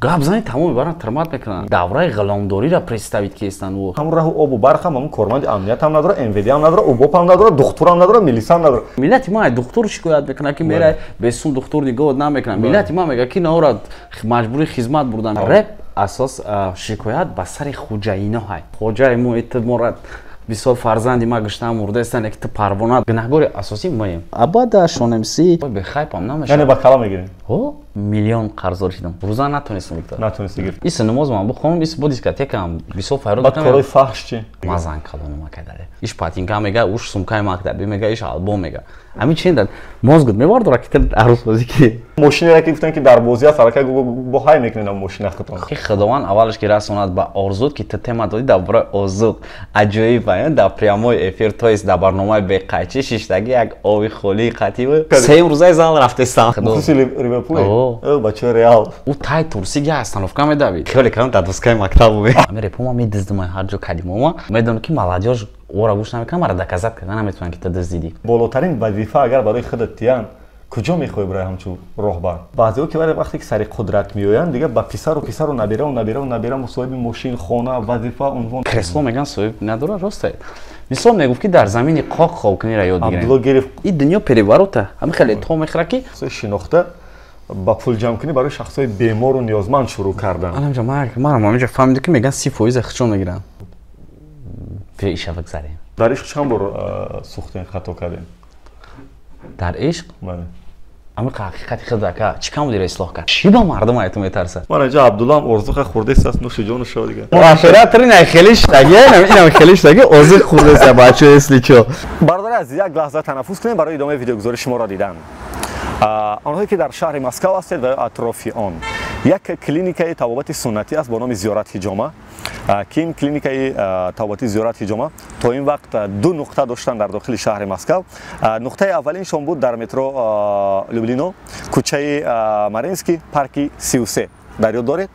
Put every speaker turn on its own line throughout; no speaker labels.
гап зани тамом мебаранд тирмат мекунанд давраи ғуломдориро представит ки ҳастанд ӯ
ҳамон раҳу обу барқ ҳам ҳамон корманди амният ҳам надорад МВД ҳам надорад УБОП ҳам надорад духтур ҳам надорад милиса ҳам надорад
миллати ма духтур шикоят мекунад ки мерай бесум духтур нигоҳ намекунад миллати ма мегӯяд ки наора маҷбури хизмат бурдан реп асос шикоят ба сари хуҷаино ҳай хоҷаи мо эътиборат бисёр фарзанди ма гиштан мурдаистанд ки парвона гунаҳгори асосӣ моем абада шонемси бехайпам намешавад
яъне ба кала мегирем
миллион қарздор шидам рӯза натонистам гирифта
натонисти гирифт
иса намоз ман бухонам ис бо дискотекам бисёр файрод
бад корои фаҳш чи
мазан калонума кадале иш патинка мега уш сумкаи мактаби мега иш албом мега ҳамин чин дад мозгут мевардора ки арӯзбозӣ ки
мошинеро ки гуфтанд ки дар бозӣ аст арака бо ҳай мекунем мошина хитон
ки худованд аввалаш ки расонад ба орзуд ки ту тема додӣ дар бораи озуқ аҷоиб аян дар прямой эфир то есть дар барномаи беқайчӣ шиштаги як оби холии қативу сеюм рӯзаи зал рафтестам
мухлиси ливерпул бачаи реал
ӯ тай турсиги остановка медавид хёле калом дар доскаи мактабу ами репома медиздима ҳар ҷо кадимома медонам ки маладёж ора гӯш намекунам мара доказат карда наметавонам ки ту диздидӣ
болотарин вазифа агар барои худат тиян куҷо мехоҳӣ барои ҳамчун роҳбар баъзеҳо ки вале вақте ки сари қудрат меоянд дига ба писару набира мусоҳиби мошин хона вазифа унвон
кресло меган соҳиб надора росте мисол мегуфт ки дар замини қоқ хобкунира ёд бигирем
абдулло гирифт
ин дунё переворота ҳамин хеле то мехӯра ки
шинохта ба пул ҷамъкунӣ барои шахсҳои бемору ниёзманд шурӯъ кардан
аламҷа манам ҳаминҷа фаҳмида ки меган 30% хичон мегиранд иша бигзарем
дар ишқ чанд бор сӯхтем хато кардем
дар ишқ
бале
ами ҳақиқати худ ака чӣ кам будира ислоҳ кард чӣ ба мардум айту метарсад
ман инҷа абдуллаам орзуқа хӯрдест аст нӯши ҷону шо дига
муаширатарин хеле штаги инам хеле штаги озиқ хӯрдест бачо эсли чо
бародари азиз як лаҳза танаффус кунем барои идомаи видеогузори шуморо дидан онҳое ки дар шаҳри Москав ҳастед ва атрофи он як клиникаи табобати суннатӣ аст бо номи Зиёрат Ҳиҷома ки ин клиникаи табобати Зиёрат Ҳиҷома то ин вақт ду нуқта доштанд дар дохили шаҳри Москав. Нуқтаи аввалиншон буд дар метро Люблино, кӯчаи Маринский, парки 33 дар ёд доред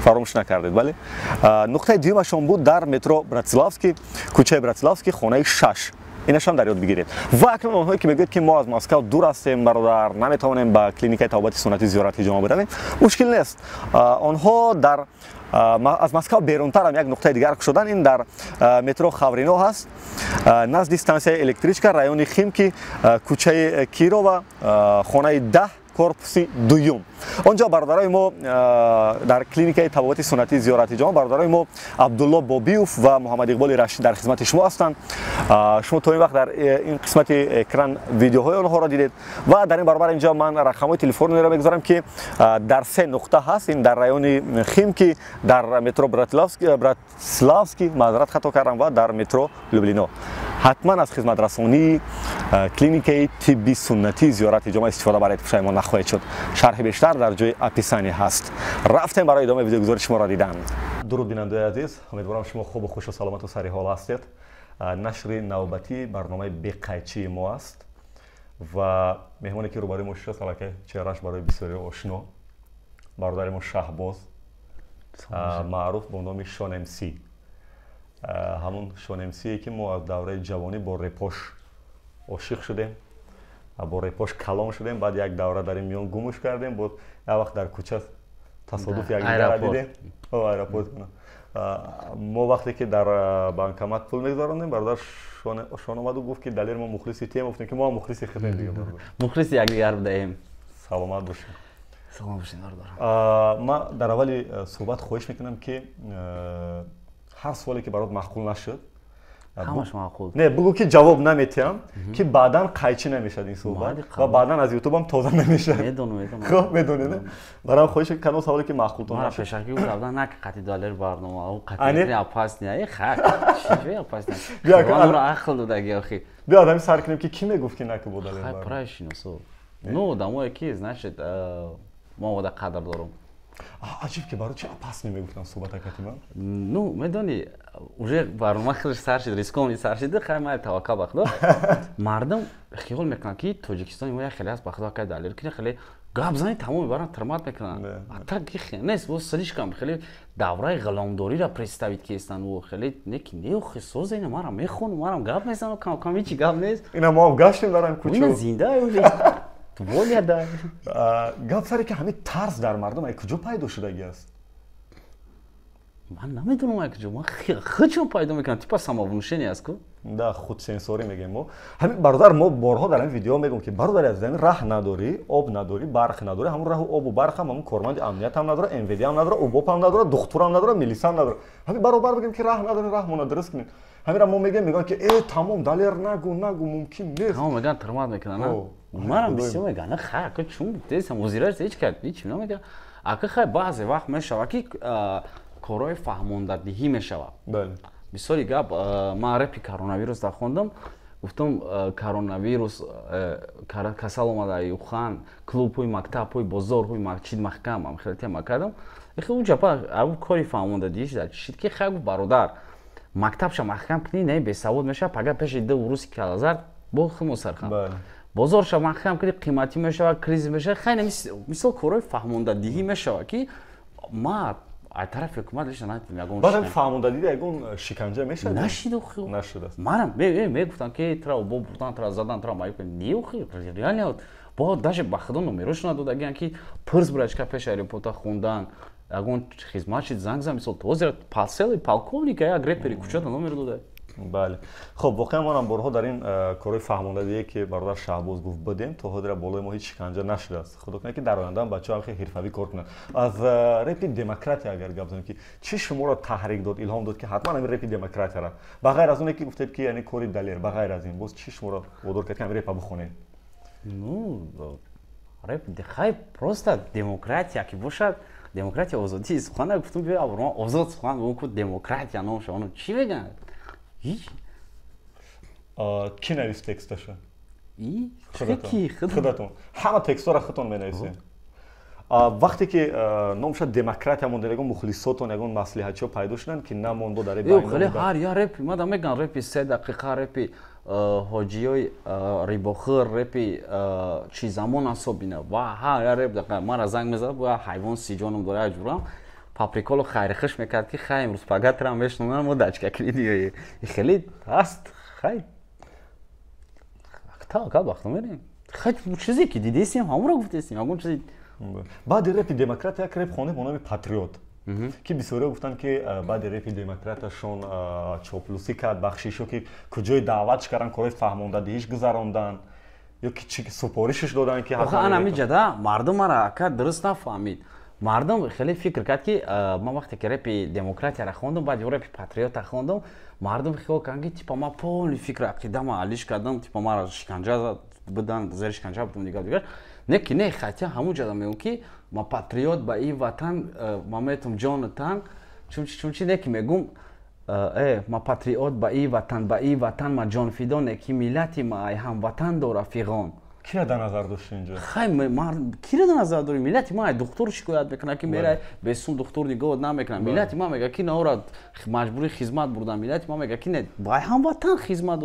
фаромӯш накардед бале. Нуқтаи дуюмашон буд дар метро Братиславский, кӯчаи Братиславский, хонаи 6 инашам дар ёд бигиред. Ва акнун онҳое ки мегӯяд ки мо аз Москав дур ҳастем бародар наметавонем ба клиникаи табобати суннати Зиёрат Ҳиҷома биравем, мушкил нест. Онҳо дар аз Москав берунтар ҳам як нуқтаи дигар кушодан ин дар метро Хаврино ҳаст назди стансияи электричка райони Химки кӯчаи Кирова хонаи 10 корпуси дуюм. онҷо бародарои мо дар клиникаи табобати суннати Зиёрат Ҳиҷома бародарои мо Абдулло Бобиев ва Муҳаммад Иқболи Рашид дар хизмати шумо ҳастанд. шумо то ин вақт дар ин қисмати экран видеоҳои онҳоро дидед ва дар ин баробар инҷа ман рақамҳои телефонро мегузорам ки дар се нуқта ҳаст. ин дар райони Химки, дар метро Братиславский маъзарат хато кардам ва дар метро Люблино. ҳатман аз хизматрасонии клиникаи тибби суннати Зиёрат Ҳиҷома истифода баред, пушаймон нахоҳед шуд. шарҳи бештар дар ҷои описание ҳаст. рафтем барои идомаи видеогузори шуморо дидан. дуруд бинандаи азиз, умедворам шумо хубу хушу саломату сари ҳол ҳастед. нашри навбатии барномаи беқайчии мо аст ва меҳмоне ки рӯбарои мо шудаст аллакай чеҳрааш барои бисёре ошно бародари мо Шаҳбоз маъруф бо номи Шонемси. ҳамун Шонемсие ки мо аз давраи ҷавонӣ бо репош ошиқ шудем, бо репош калон шудем, баъд як давра дар ин миён гумуш кардем, бод як вақт дар кӯча тасодуф якдигара дидем аэропорт. мо вақте ки дар банкомат пул мегузаронем, бародар Шон омаду гуфт ки далер мо мухлиси тем, гуфтем ки мо ҳам мухлиси хитем дига.
мухлиси якдигар будаем.
саломат бошем.
саломат бошем бародар.
ман дар аввали суҳбат хоҳиш мекунам ки ҳар суоле ки барот маъқул нашуд,
ҳамаш маъқул.
Не, бугу ки ҷавоб наметиҳам, ки баъдан қайчӣ намешад ин суҳбат ва баъдан аз ютубам тоза намешад.
медонам.
хуб медонед. Барам хоҳиш канал саволе ки маъқултон
нашуд. Мара пешакӣ гуфтам нак қати доллар барнома, ӯ қати опасни, ай хак. Чӣ опасни? Бия канал ақл додаги охи.
Бия одами сар кунем ки ки мегуфт ки нак бо доллар бар.
Хай прайшиносо. Ну, дамое ки, значит, мо вода қадр дорам.
аҷиб ки барои чӣ опасни мегуфтам суҳбата катиман?
Ну, медони, уже барнома хеле сар шид, рискони сар шид, хай май таваккал ба Худо. Мардум хиёл мекунанд ки Тоҷикистони мо як хеле аст ба Худо кай далер ки хеле гап зани тамом мебаранд, тирмат мекунанд. Ата ки нест, бо садишкам хеле давраи ғуломдориро представит ки ҳастанд ӯ хеле неки неохи соза ина мара мехонам, марам гап мезанам, кам ҳичи гап нест.
Ина мо гаштем дарам кӯча.
Ина зинда воля дай.
гап саре ки ҳамин тарс дар мардум куҷо пайдо шудагиаст?
ман намедонам куҷо, ман хичо пайдо мекунам, типа самовнушение аст ку.
да худсенсорӣ мегем мо. ҳамин бародар, мо борҳо дар ин видео мегӯем ки бародари азизам, раҳ надорӣ, об надорӣ, барқ надорӣ, ҳамун раҳу обу барқ ҳам ҳамун корманди амният ҳам надорад, МВД ҳам надорад, УБОП ҳам надорад, духтур ҳам надорад, милиса ҳам надорад. ҳамин баробар бигем ки раҳ надорем, раҳмона дуруст кунем. ҳаминро мо мегӯем ки тамом далер нагӯ мумкин нест.
тамом мегӯянд турмат мекунанд. манам бисёр мегӯям хай ака чун тесам музираш ҳеч кард ҳеч намегӯям. ака хай баъзе вақт мешавад ки корои фаҳмондадиҳӣ мешавад. мисоли гап, ман репи коронавирусро хондам, гуфтам коронавирус касал омада юхан клубҳои мактабҳои бозорҳои масҷид маҳкам амхелатия макардам. у ҷапа аву кори фаҳмондадиҳӣ шуда чишид ки хай гуфт бародар мактабша маҳкам кунӣ не бесавод мешавад пага пеши ду рӯзи калазар бо химо сархан бозорша маҳкам кунӣ қиматӣ мешавад кризис мешавад хай мисол корои фаҳмондадиҳӣ мешавад ки ма ай тарафи ҳукумат лишна надидим ягон
баъд фаҳмондадида ягон шиканҷа мешавад
нашиду хил
нашудааст.
манам мегуфтам ки тра бо бурдан тра задан тра маюк не хил реально бо даже ба худо номерошона додагиан ки пирс бурачка пеш аэропорта хондан ягон хизматчи занг зад мисол тозира палсели полковника як репери кучата номер дода. бале
хоб воқеан монам борҳо дар ин корои фаҳмондадие ки бародар Шаҳбоз гуфт будем то ҳозира болои мо ҳеч шиканҷа нашудааст. худо кунад ки дар ояндаам бачаҳо хеле ҳирфавӣ кор кунанд. аз репи демократия агар гап занем ки чӣ шуморо таҳрик дод, илҳом дод ки ҳатман ҳамин репи демократияра ба ғайр аз оне ки гуфтед ки яъне кори далер ба ғайр аз ин боз чӣ шуморо водор кард ки ҳамин репа бихонед?
ну реп хай просто демократия ки бошад демократия озодии сухан гуфтам бия озод сухан бо ку демократия номша оно чӣ мегӯянд
ки навис тексташа?
худатон
ҳама текстора худтон менависед. вақте ки номша демократия монда ягон мухлисотон ягон маслиҳатчиҳо пайдо шуданд ки намондо дар
хеле ҳар я репи мада мегӯям репи 3 дақиқа репи ҳоҷиёи рибохӯр репи чизамон асобина ва ҳар я реп дақиқа мара занг мезад бо ҳайвон сиҷоном дора ҷурам паприколо хайрихиш мекард ки хай имрӯз пагатра мешномам мо дачка кунид хеле аст хай таъкал бахто мерем хай чизе ки дидесем ҳамуро гуфтесем ягон чизи.
баъди репи демократия як реп хонем бо номи патриот ки бисёриҳо гуфтанд ки баъди репи демократияшон чоплусӣ кард бахшишо ки куҷои даъватш карданд корои фаҳмондадиҳиш гузаронданд ё ки чӣ супоришиш доданд ки
ҳамин ҷада мардум мара ака дуруст нафаҳмид. мардум хеле фикр кард ки ман вақте ки репи демократияра хондам баъд репи патриота хондам мардум хиёл карданд ки типа ман полни фикри ақидама алиш кардам типа мара шиканҷа будан зери шиканҷа будам дигар не ки не хатя ҳамун ҷада мегӯям ки ман патриот ба ин ватан ман метум ҷонатан чунчи не ки мегӯм ман патриот ба ин ватан ман ҷонфидо не ки миллати ма ай ҳамватан дора фиғон.
кира дар назар дошти инҷо?
хай кира дар назар дори миллати ма ай духтур шикоят мекунад ки мерай бесум духтур нигоҳ намекунад миллати ма мега ки наора маҷбури хизмат бурдан миллати ма мега ки не ба ай ҳамватан хизмат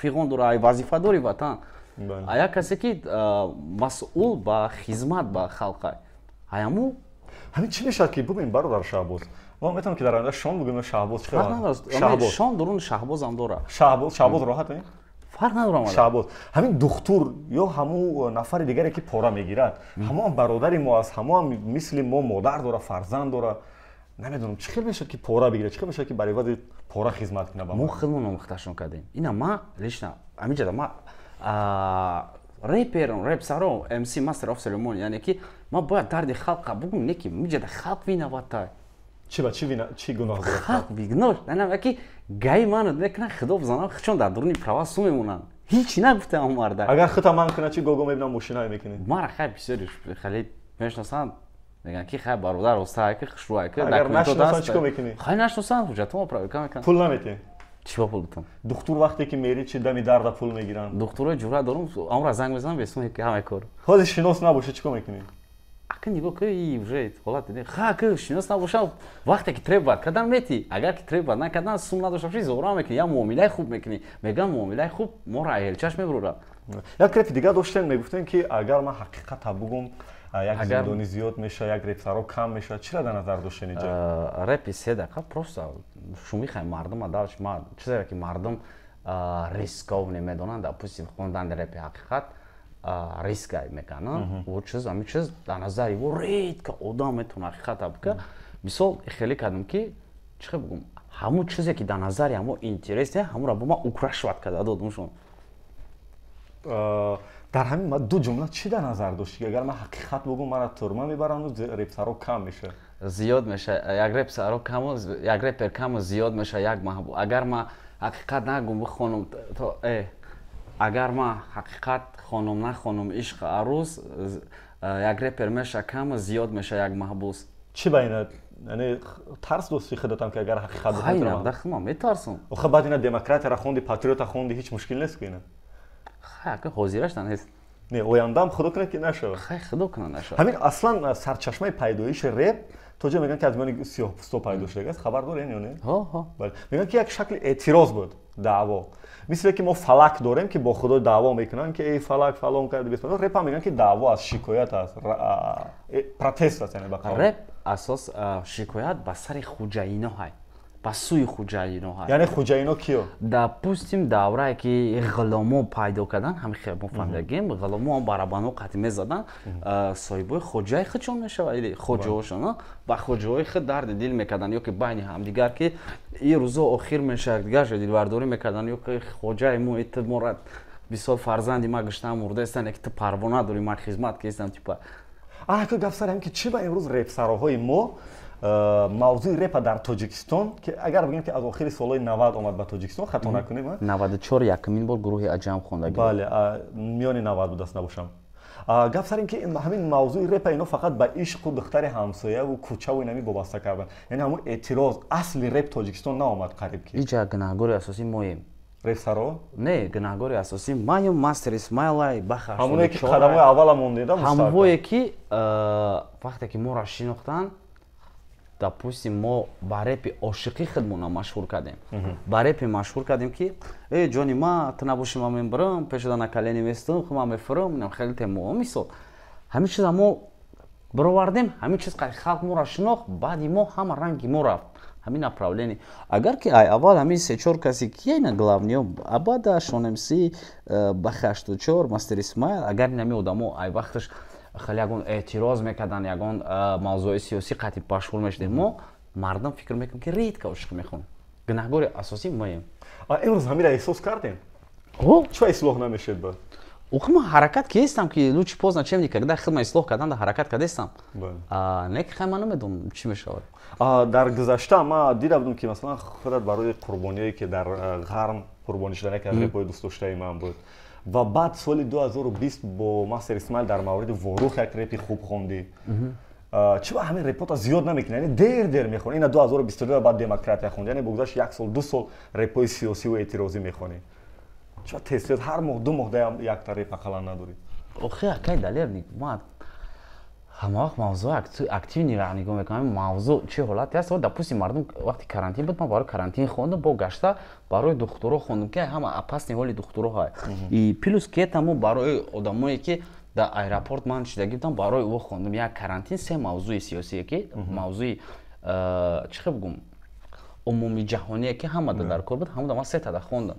фиғон дора ай вазифадори ватан як касе ки масъул ба хизмат ба халқа аяму
ҳамин чӣ мешавад ки бубин бародар Шаҳбоз мо метавонем ки дар оянда шон бигӯем Шаҳбоз
шон дуруни Шаҳбозам дора
Шаҳбоз роҳат
фарқ надорам
Шаҳбоз ҳамин духтур ё ҳамун нафари дигаре ки пора мегирад ҳамон бародари мо аст ҳамон мисли мо модар дора фарзанд дора намедонам чӣ хел мешавад ки пора бигирад чӣ хел мешавад ки бар ивази пора хизмат кунад
мо хелмон омӯхташон кардем ина ма лишна ҳамин ҷада ма реперон репсаро МС Master of Ceremony яъне ки ма бояд дарди халқа бугум не ки миҷада халқ винаватай
чӣ гуноҳ дорад
халқ бигнош нана ки гай ману мекунад худо бизанам чон дар дуруни правасу мемонанд ҳеч нагуфтам марда
агар хита ман кунад чӣ гого мебинам мошина мекунед
мара хай бисёри хеле мешнасанд мегӯянд ки хай бародар остаки хушрӯаки
агар нашиносанд чӣ кор мекунед
хай нашиносанд ҳуҷҷатомо проверка мекунанд
пул наметиҳед
чӣ ба пул бутам
духтур вақте ки мери чӣ дами дарда пул мегиранд
духтурои ҷуръат дорум амра занг мезанам бесум ҳамаи кор
ҳозир шинос набоша чӣ кор мекунед
ака нигоҳ ки уже ҳолат диде ха ки шинос набошам вақте ки требоват кардан мети агар ки требоват накардан сум надошта боши зора мекунӣ я муомилаи хуб мекунӣ мегӯям муомилаи хуб моро айҳелчаш мебурорад.
як репи дигар доштем мегуфтем ки агар ман ҳақиқата бугум як зиндони зиёд мешавад як репсаро кам мешавад чиро дар назар доштен инҷа
репи 3 дақиқа просто шумихай мардума далш ма чизере ки мардум рисков немедонанд допустим хондани репи ҳақиқат рискай мекана во чиз ами чиз дар назари во редко одам метавона ҳақиқата бика мисол хеле кардам ки чӣ бигум ҳамун чизе ки дар назари ҳамо интересе ҳамонро бо ман украшват карда додмушон
дар ҳамин ман ду ҷумла чӣ дар назар дошти агар ман ҳақиқат бигум мара турма мебарану репсаро кам меша
зиёд меша як репсаро каму як репер каму зиёд меша як маҳбуб агар ман ҳақиқат нагум бихонум то агар ман ҳақиқат хонум нахонум ишқи арӯз як репер меша каму зиёд меша як маҳбус
чӣ байна яъне тарс дости худатам ки агар ҳақиқат
бихонам дахма метарсум
охе баъд ина демократияро хонди патриота хонди ҳеч мушкил нест ки ина
ҳака ҳозирашта нест
не ояндам худо кунад ки нашавад
хай худо кунад нашавад
ҳамин аслан сарчашмаи пайдоиши реп то ҷо мегӯянд ки аз миёни сиёҳпӯсто пайдо шудагааст хабар дорен ё не бале мегӯянд ки як шакли эътироз буд даъво мисле ки мо фалак дорем ки бо худо даъво мекунанд ки эй фалак фалон карди бисмилла репа мегӯянд ки даъво аст шикоят аст протест аст яъне ба қавл
реп асос шикоят ба сари хуҷаино ҳай ба сӯи хуҷаино ҳай
яъне хуҷаино киё
допустим даврае ки ғуломо пайдо кардан ҳамин хел мо фаҳмидагем ғуломо барабано қатъи мезадан соҳибои хоҷаи худшон мешавад или хоҷаҳошон ба хоҷаҳои худ дарди дил мекардан ё ки байни ҳамдигар ки ин рӯзо охир меша якдигаршо дилбардорӣ мекардан ё ки хоҷаи мо ит мора бисёр фарзанди ма гаштан мурдаистан ки ту парвона дорӣ ман хизмат кистам типа
ку гафсарам ки чӣ ба имрӯз репсароҳои мо мавзӯи репа дар тоҷикистон ки агар бигем ки аз охири солҳои 90 омад ба тоҷикистон хато накунем
94 якумин бор гурӯҳи аҷам хондаги
бале миёни 90 будаст набошам гап сар ин ки ҳамин мавзӯи репа ино фақат ба ишқу духтари ҳамсояву кӯчаву инами вобаста кардан яъне ҳамун эътироз асли реп тоҷикистон наомад қариб ки
иҷа гунаҳгори асосӣ моем
репсаро
не гунаҳгори асосӣ маем мастер исмаилай бахаш
ҳамоне ки қадамои аввала мондеда
ҳамвое ки вақте ки моро шинохтанд допустим мо ба репи ошиқи худмона машҳур кардем ба репи машҳур кардем ки эй ҷони ма ту набошӣ ман мебарам пешода на колени местам ху ман мефурам инам хеле темо мисол ҳамин чиза мо баровардем ҳамин чиз халқ моро шинохт баъди мо ҳама ранги мо рафт ҳамин направление агар ки ай аввал ҳамин 3-4 касе кияйна главниё абада шонемси ба 84 мастер исмаил агар инами одамо ай вақташ хеле ягон эътироз мекардан ягон мавзӯи сиёсӣ қатъи машғул мешудем мо мардам фикр мекунем ки редка ошиқ мехонем гунаҳгори асосӣ моем
имрӯз ҳамира эҳсос кардем чӣ ислоҳ намешед ба
охи ман ҳаракат кистам ки лучи позна чем никогда хидма ислоҳ кардан дар ҳаракат кардестам не ки хай ман намедонам чӣ мешавад
дар гузашта ман дида будам ки масалан худат барои қурбониое ки дар ғарм қурбонӣ шудан яке аз репҳои дӯстдоштаи ман буд ва баъд соли 2020 бо мастер исмаил дар мавриди ворух як репи хуб хондӣ чӣ ба ҳамин репота зиёд намекунӣ яъне дер мехонӣ ина 2022 баъд демократия хонди яъне богузашт 1 сол 2 сол репҳои сиёсиву эътирозӣ мехонӣ чӣ ба тезтез ҳар моҳ 2 моҳ да якта реп ақаллан надорӣ
охи акай далер ман ҳама вақт мавзӯи актив нигоҳ мекунам мавзӯъ чӣ ҳолате аст допустим мардум вақти карантин буд ман барои карантин хондам бо гашта барои духтуро хондам ки ҳама пасни ҳоли духтуро ҳай и плюс кетаму барои одамое ки дар аэропорт ман шидаги будам барои ӯ хондам як карантин 3 мавзӯи сиёсие ки мавзӯи чӣ хел бигум умумиҷаҳоние ки ҳамада дар кор буд ҳамуда ман 3 тада хондам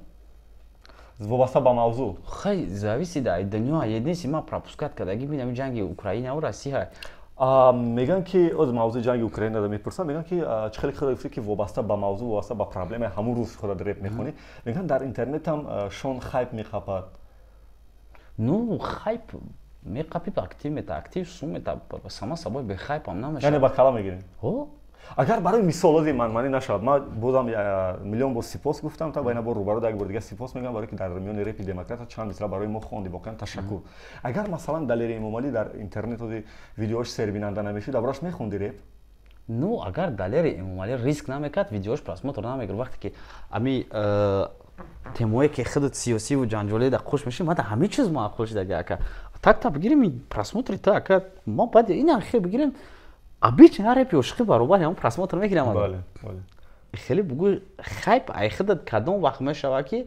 вобаста ба мавзӯъ
хай зависида ай дунё единси ман пропускат кардаги бинами ҷанги украинаву россия
мегӯянд ки оз мавзӯи ҷанги украина да мепурсам мегӯянд ки чӣ хеле худо гуфтӣ ки вобаста ба мавзӯъ вобаста ба проблемаи ҳамун рӯз худат реп мехонӣ мегӯянд дар интернетам шон хайп меқапад
ну хайп меқапиб актив мета актив сум мета сама сабои бехайпам намешавад
яъне ба кала мегирем агар барои мисолози манманӣ нашавад ман бозам миллион бор сипос гуфтам та ба ина бор рӯбаро як бор дига сипос мегӯям барое ки дар миёни репи демократа чанд мисра барои мо хонди воқеан ташаккур агар масалан далери эмомалӣ дар интернетози видеоаш сербинанда намешуд аброш мехонди реп
ну агар далери эмомалӣ риск намекард видеоаш просмотр намегир вақте ки ами темое ки худат сиёсиву ҷанҷолӣ да хуш меши мада ҳамин чиз маъқул шудаги ака так бигирем просмотри та ака ма баъд ина хе бигирем обычно репи ошиқи баробари ҳамон просмотр мегирам хеле бугӯ хайп ай худат кадом вақт мешавад ки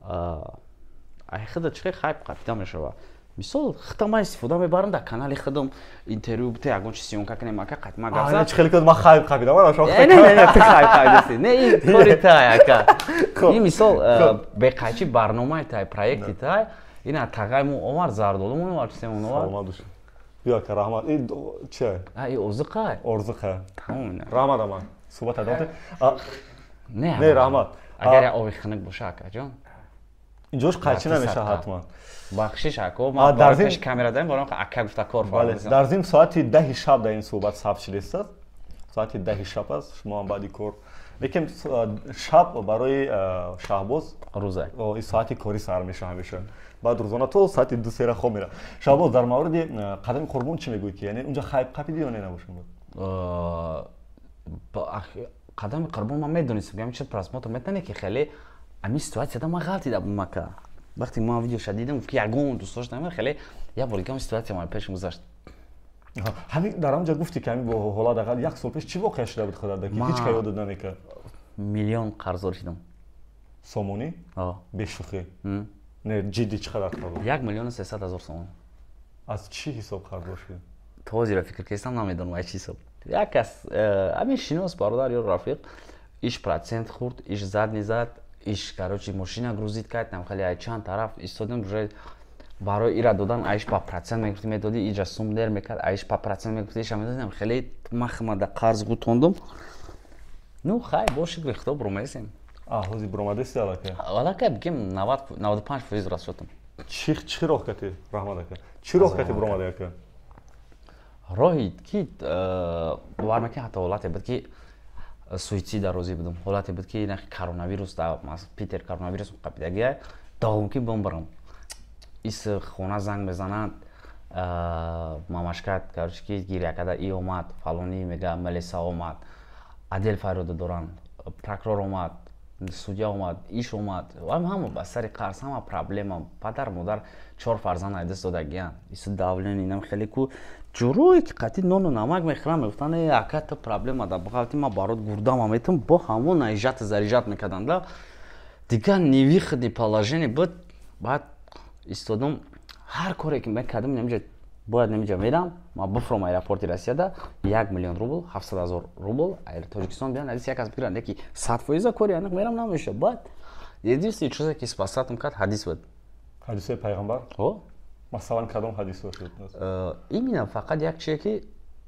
ай худат чӣ хайп қапида мешавад мисол хита ман истифода мебарам дар канали худам интервю бите ягон чи сиёнка кунем ака қатма гапзад
чӣ хеле ки ман хайп қапидам
ту хайп қапидасти не ин кори тай ака ин мисол беқайчи барномаи тай проекти тай اینا تقایمو اومد زاردولمون وارد سیمون اومد.
اومدش. بیا که رحمت این چه؟
ای اوزقه.
ارزخه.
تمام نه.
رحمت امان. صحبت داده.
نه
رحمت.
اگر یا آبی خنک باشه اکا جان.
اینجاش قیچی نمیشه حتما.
بخشش اکو ما باش کامera داریم برام اکا گفته کار
بله در ضمن ساعت 10 شب در این صحبت ثبت شده است. ساعت 10 شب است شما هم بعدی کار لیکن شب برای شهباز
روزه
این ساعت کاری سر میشه همیشه بعد روزانه تو ساعت 2 3 خواب میره شهباز در مورد قدم قربون چی میگویی که یعنی اونجا خیب قپیدی یا نه نباشه
قدم قربون ما میدونستم که چه پراسموتو میتونه که خیلی امی سیتواسیا دا ما غلطی دا مکه وقتی ما ویدیو شدیدم که یگون دوست داشتم خیلی یا ولیکم سیتواسیا ما پیش گذشت
همین در اونجا گفتی که همین با حالا دقیقاً یک سال پیش چی واقع شده بود خدا که هیچ کی یاد نمیکنه
میلیون قرض داشتم
سومونی به شوخی نه جدی چقدر قرض
1,300,000 سوم
از چی حساب قرض داشتی
تو زیر فکر کردم نمیدونم از چی حساب یک کس همین شینوس برادر یا رفیق ایش پروسنت خورد ایش زد نزد ایش короче ماشینا گروزید کردم خیلی از چند طرف ایستادم روی برای ایرا دادن ایش با پروسنت میگفتیم میدادی ایجا سوم در میکرد ایش با پروسنت میگفتیش میدادم خیلی مخمه در قرض گوتوندم نو خای باشه گرفته برومایسیم
هوزی برومادستی علاقه
والا که بگیم 95% راست شدم
چی راه کردی رحمت که چی راه کردی بروماده که
راهی کی باور میکنی حتی حالتی بود که سویسید روزی بودم حالتی بود که این کرونا ویروس دا پیتر کرونا ویروس قپیدگی داوم که بمبرم ایس خونه زنگ بزنند ماماشکت короче که گیری کرده ای اومد فلانی میگه ملیسا اومد عادل فرود دوران پروکرور اومد سودیا اومد ایش اومد و همه با سر قرض همه پرابلم پدر مادر 4 فرزند از دست دادگیان ایس داولن اینم خیلی کو جوروی که قطعی نون و نمک میخورم میگفتن اکات پرابلم دا بخاطر ما بارود گردام میتون با همون ایجاد زریجات میکردن دیگه نیوی خدی پالاژنی بود بعد ایستادم هر کاری که میکردم نمیشه باید نمیشه میرم ما بفرم ایرپورت روسیه دا 1,000,000 روبل 700,000 روبل ایر تاجیکستان بیان از یک از بگیرن یکی 100% کاری انق میرم نمیشه بعد یه چیزی که سپاساتم کرد حدیث بود
حدیث پیغمبر
او
مثلا کدام حدیث بود
این فقط یک چیزی که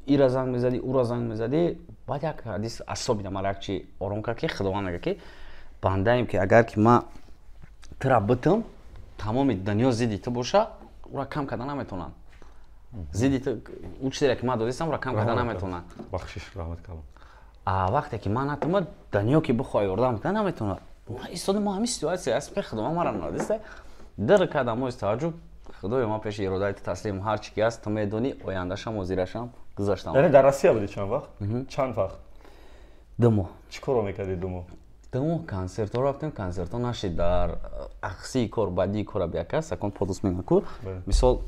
ای را زنگ میزدی او را زنگ میزدی بعد یک حدیث اصابی دم یک چی آروم کرد که خداوند میگه که بنده ایم که اگر که ما ترا بتم تمام دنیا زیدی تو باشه او را کم کردن نمیتونن زیدی تو اون چیزی که ما دادیستم را کم کردن نمیتونن
بخشش رحمت کنم
وقتی که من نتونم دنیا که بخوای اردام کنه نمیتونن ما ایستادم ما همین سیتواسیه است که خداوند ما را نادیسته در کدام است تعجب خدای ما پیش ارادت تسلیم هر چی که است تو میدونی آیندهشم و زیرشم گذاشتم
یعنی در روسیه بودی چند وقت چند وقت
دمو
چیکار میکردی دمو
کنسرت رو رفتیم کنسرت ها نشید در اخسی کار بعدی کار بیاکه سکون پودوس میگن مثال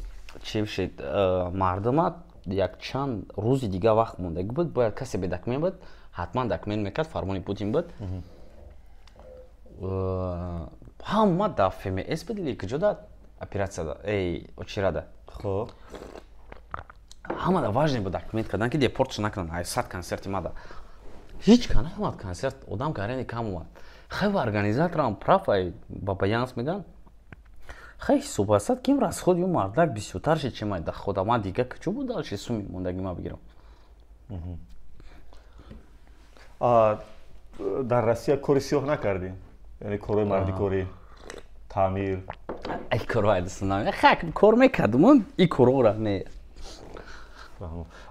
چی بشید مردم یک چند روزی دیگه وقت مونده بود باید کسی به دکمه بود حتما دکمه میکرد فرمانی پوتین بود همه دفعه می اس بدیلی که جدا операция да очира да
خب
همه دا важно بود документ кадан ки депорт накунан ай 100 концерт имада هیچ کنه اومد کنسرت آدم کارینی کم اومد خیلی ارگانیزاتورم پرافای با بیانس میگن خیلی صبحات کیم راست خود یه مردک بیشتر شد چه ما خدا ما دیگه کجا بود دالش سومی موندگی ما بگیرم
در روسیه کاری سیاه نکردی یعنی کارهای مردی کاری تعمیر
ای کارهای دستم خاک کار میکردم این کارو را نه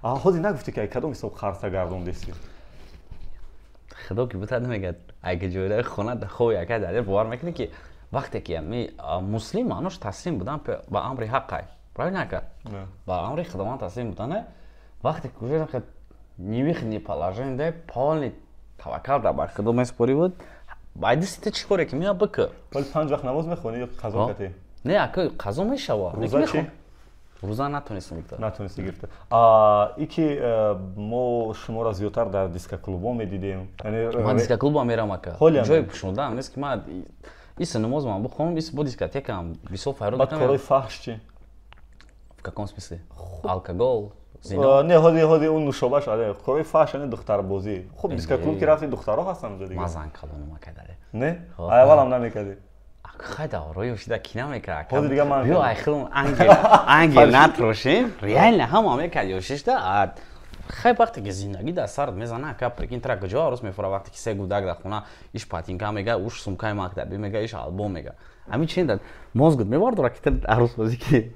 خودی نگفتی که کدوم حساب خرسه گردوندیستی
خدا که بهت نمیگه اگه جوری خونه ده خو یکه داره باور میکنی که وقتی که می مسلمانوش تسلیم بودن با امر حق برای نکرد با امر خداوند تسلیم بودن وقتی که خود نیویخنی положение полный توکل در بر خدا میسپاری بود باید سیت چیکاره که میاد بک
ولی 5 وقت نماز میخونی یا قضا کتی
نه اگه قضا میشوا
روزا چی
روزا نتونستم گرفت
نتونستی گرفت یکی ما شما را زیادتر در دیسک کلوبا میدیدیم
یعنی من دیسک کلوبا میرم اکا جای پوشوندم نیست که من ایس نماز من بخونم ایس با دیسکотекам висок файрод
بعد کارهای فحش چی
в каком смысле алкоголь
نه هادی اون نوشابه شده کارهای فحش یعنی دختر بازی خب دیسک کلوب که رفتی دخترها هستن اونجا دیگه
مازن کلام ما کردی
نه اول هم نمیکردی
Хайда роёшида кино мекард.
Ҳозир дигар ман
биё айхлум ангел натрошем. Реально ҳама мекард ёшишда. Хай вақте ки зиндагӣ дар сард мезана, ка прикин тра куҷо арӯз мефура вақте ки се гудак дар хона иш патинка мега, уш сумкаи мактаби мега, иш албом мега. Ами чин дад мозгут мевардора ки арӯзбозӣ ки.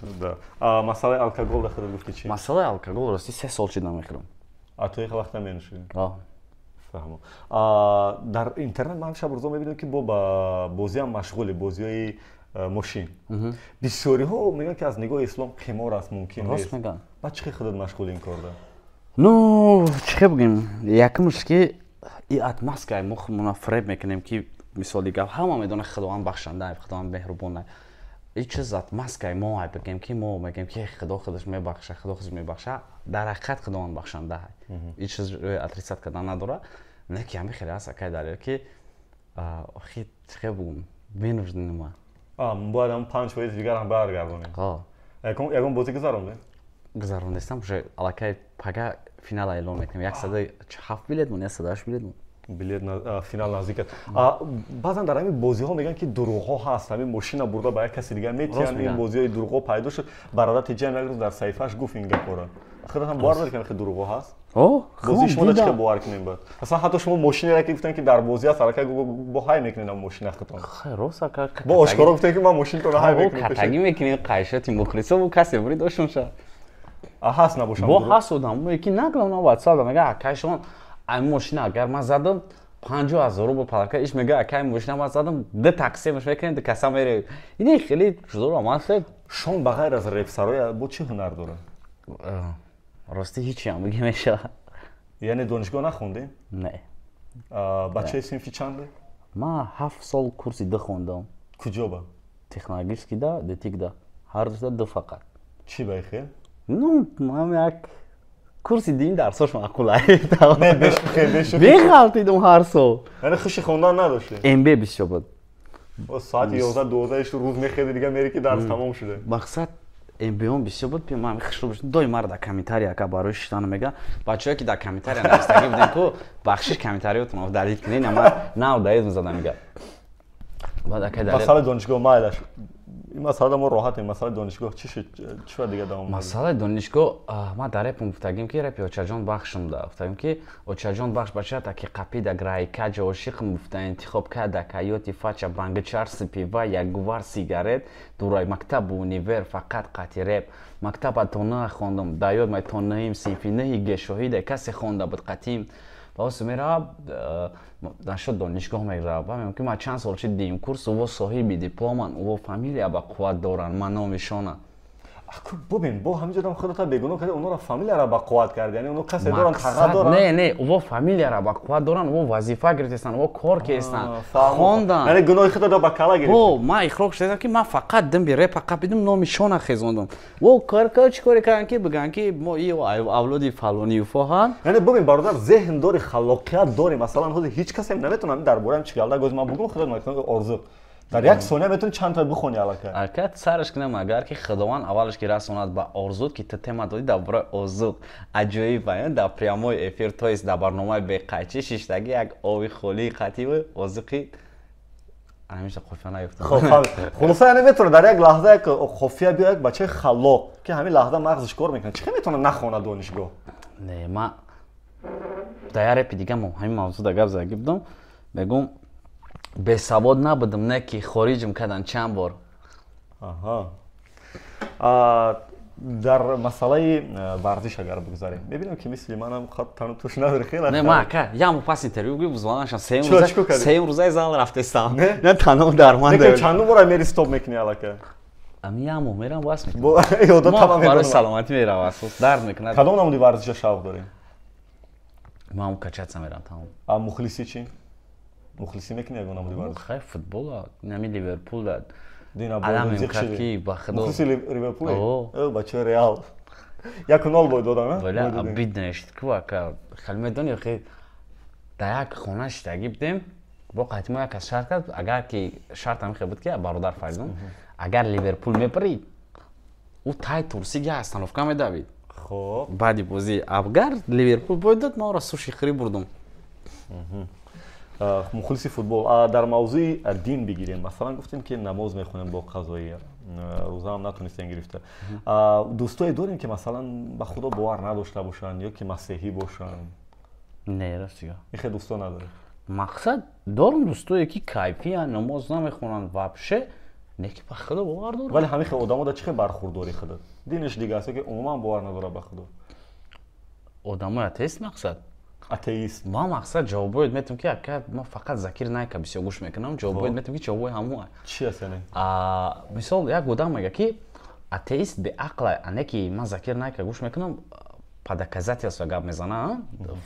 Да. Масъалаи алкогол дахира гуфти чӣ?
Масъалаи алкогол рости 3 сол шида мехӯрам.
То ин вақт наменӯшӣ? Фаҳмам. Дар интернет ман шаб рӯзо мебинам ки бо ба бозиам машғули бозиҳои мошин. Бисёриҳо мегӯянд ки аз нигоҳи ислом қимор аст, мумкин нест.
Рост мегӯянд.
Баъд чӣ худат машғули ин корда?
Ну, чӣ бигӯем, якумш ки и атмаскаи мухмона фреб мекунем ки мисоли гап ҳама медонад худованд бахшанда, худованд меҳрубон. И чиз атмаскаи мо бигӯем ки мо мегӯем ки худо худаш мебахша, худо худаш мебахша, дар ҳақиқат худованд бахшанда. И чиз отрицат кардан надора. Не ки ҳами хеле аст акай далел ки охи чӣ бигӯем, менӯшд нима.
Бояд ҳам 5 бои дигарам баргардонем. Ягон бозӣ гузарондем?
Гузарондестам, уже аллакай пага финал эълон мекунем. 107 билет мон, 108 билет мон.
Билет финал наздик аст. Баъзан дар ҳамин бозиҳо мегӯянд ки дурӯғҳо ҳаст. Ҳамин машина бурда ба як каси дигар метиҳанд, ин бозиҳои дурӯғҳо пайдо шуд. Бародар Тиҷаем як рӯз дар саҳифааш гуфт ин гапора. Худат ҳам бовар дорӣ ки ҳамин дурӯғҳо ҳаст? бозии шумо чӣ бовар кунем бад? Асlan ҳатто шумо мошинеро ки гуфтан ки дар бозӣ аст, аллакай бо ҳай мекунед мошинатон.
Хай рост ака.
Бо ошкоро гуфтан ки ман мошинатон ҳай мекунам.
Катагӣ мекунед қайшати мухлисо бу касе бурид дошунша.
Ҳаст набошам.
Бо ҳасудам, ки наглам на WhatsApp мега акайшон ай мошина агар ман задам 50,000 рубл палака иш мега акай мошина ман задам д такси меш мекунем д каса мере. Ин хеле чудо романс.
Шон ба ғайр аз репсарой бо чӣ ҳунар дора?
Рости ҳичи ҳам бигем меша.
Яъне донишгоҳ нахондем?
Не.
Бачаи синфи чанде?
Ман 7 сол курси д хондам.
Куҷо ба?
Технологический да, детик да. Ҳар дута д фақат.
Чӣ ба ихел?
Ну, ман як курси дин дарсош маъқул аст.
Не, беш.
Бехалтидум ҳар сол.
Яъне хуши хондан надошти?
МБ бисёр буд.
Соати 11-12 рӯз мехеди дига мери ки дарс тамом шуда.
Мақсад МБ-он бисёр буд, ман хушрӯ дои мар дар комментария ака барои шиштан мега. Бачаҳое ки дар комментария навистагӣ будем ку бахшиш комментариётон авдалил кунед, ама навдаид мезадам мега. Баъд ака далел.
Масъалаи донишгоҳ майлаш. ин масъала мо роҳатем. Масъалаи донишгоҳ чӣ шуд? Чӣ дига давом меёбад? Масъалаи
донишгоҳ ман дар репом гуфтагим ки репи Очаҷон Бахшм да. Гуфтагим ки Очаҷон Бахш бачата ки қапида граикаҷа ошиқм гуфта интихоб карда кайёти фача бангичар сипива ягувар сигарет дураи мактабу универ фақат қати реп мактаба то на хондам даёд май то наим синфи наи гешоҳида касе хонда буд қатим баъз мера нашуд донишгоҳ мегзарба мегӯям ки ман чанд сол чи дим курс уво соҳиби дипломан уво фамилия ба қувват доранд ман номишона.
Бубин бо ҳаминҷодам худата бегуноҳ карди онора фамилияра ба қувват карди, яъне оно касе доранд тағат доранд.
Не, уво фамилияра ба қувват доранд, уво вазифа гирифтестанд, уво кор кестанд, хонданд.
Яъне гуноҳи худата ба кала гирифт.
О, ман ихроқ шудам ки ман фақат димби репа қапидум номишона хезондам. Во кор чӣ кори карданд ки бигӯянд ки мо и авлоди фалони уфоҳанд.
Яъне бубин бародар зеҳн дори, халоқият дори, масалан ҳозир ҳеҷ касе наметонад дар бораам чӣ галда гӯз ман бугум худат мактаб орзу. дар як сония метонӣ чандта бихони аллакай.
Албатта сараш кунам агар ки худованд аввалаш ки расонад ба орзуд ки ту тема додӣ дар бораи озуқ аҷоиб аян дар прямои эфир то есть дар барномаи беқайчӣ шиштагӣ як оби холии қативи озуқи ҳамеша қофия наёфтам.
хулоса яъне метавонад дар як лаҳза як қофия биё як бачаи халоқ ки ҳамин лаҳза мағзиш кор мекунад чӣ метавонад нахонад донишгоҳ?
Не ма дар як репи дига мо ҳамин мавзӯъ гап зада будам мегӯм бесавод набудам не ки хориҷм карданд чанд бор.
дар масъалаи варзиш агар бигузарем мебинам ки мисли манам тану туш надори хеле.
Не ма ака ямо пас интервю гузаронашам сеюм рӯзаи зал рафтестам. Не танҳо дарманда.
чандум бора мери стоп мекунӣ аллакай?
Ами ямо мерам бас
мекунам.
барои саломатӣ мерам асос дард мекунад.
кадом намуди варзиша шавқ дорем?
ман качатса мерам тамом.
мухлисӣ чӣ? мухлисӣ мекунӣ ягон намуди варзиш?
хай футбол нами ливерпул дад.
Дина
Адам мекард ки ба худо.
мухлиси ливерпул? бачаи реал. 1-0 бой додам.
Вале обид нешид ку ака хел медони хе да як хона шитаги будем бо қатимо як шарт кард агар ки шарт ҳам хе буд ки бародар фарзон агар ливерпул мепарид у тай турсига остановка медавид.
хоб
баъди бозӣ агар ливерпул бой дод маро суши хирӣ бурдум.
مخلصی فوتبال در موضوع دین بگیریم مثلا گفتیم که نماز میخونیم با قضایی روزه هم نتونستیم گرفته دوستای داریم که مثلا به خدا باور نداشته باشن یا که مسیحی باشن
نه راستی
خیلی دوستا نداره
مقصد دارم دوستایی که کیفی ان نماز نمیخونن вообще نه که به خدا باور دارن
ولی همین آدما دا چه برخورداری خدا دینش دیگه است که عموما باور نداره به خدا
آدمای اتئیست مقصد
اتئیست
ما مقصد جوابوید میتونم که اگر ما فقط ذکر نکه بسیار گوش میکنم جوابوید میتونم که جوابوی همو
چی است یعنی
مثال یک آدم میگه که اتئیست به عقل انه که من ذکر نکه گوش میکنم پدکزاتی است گپ میزنه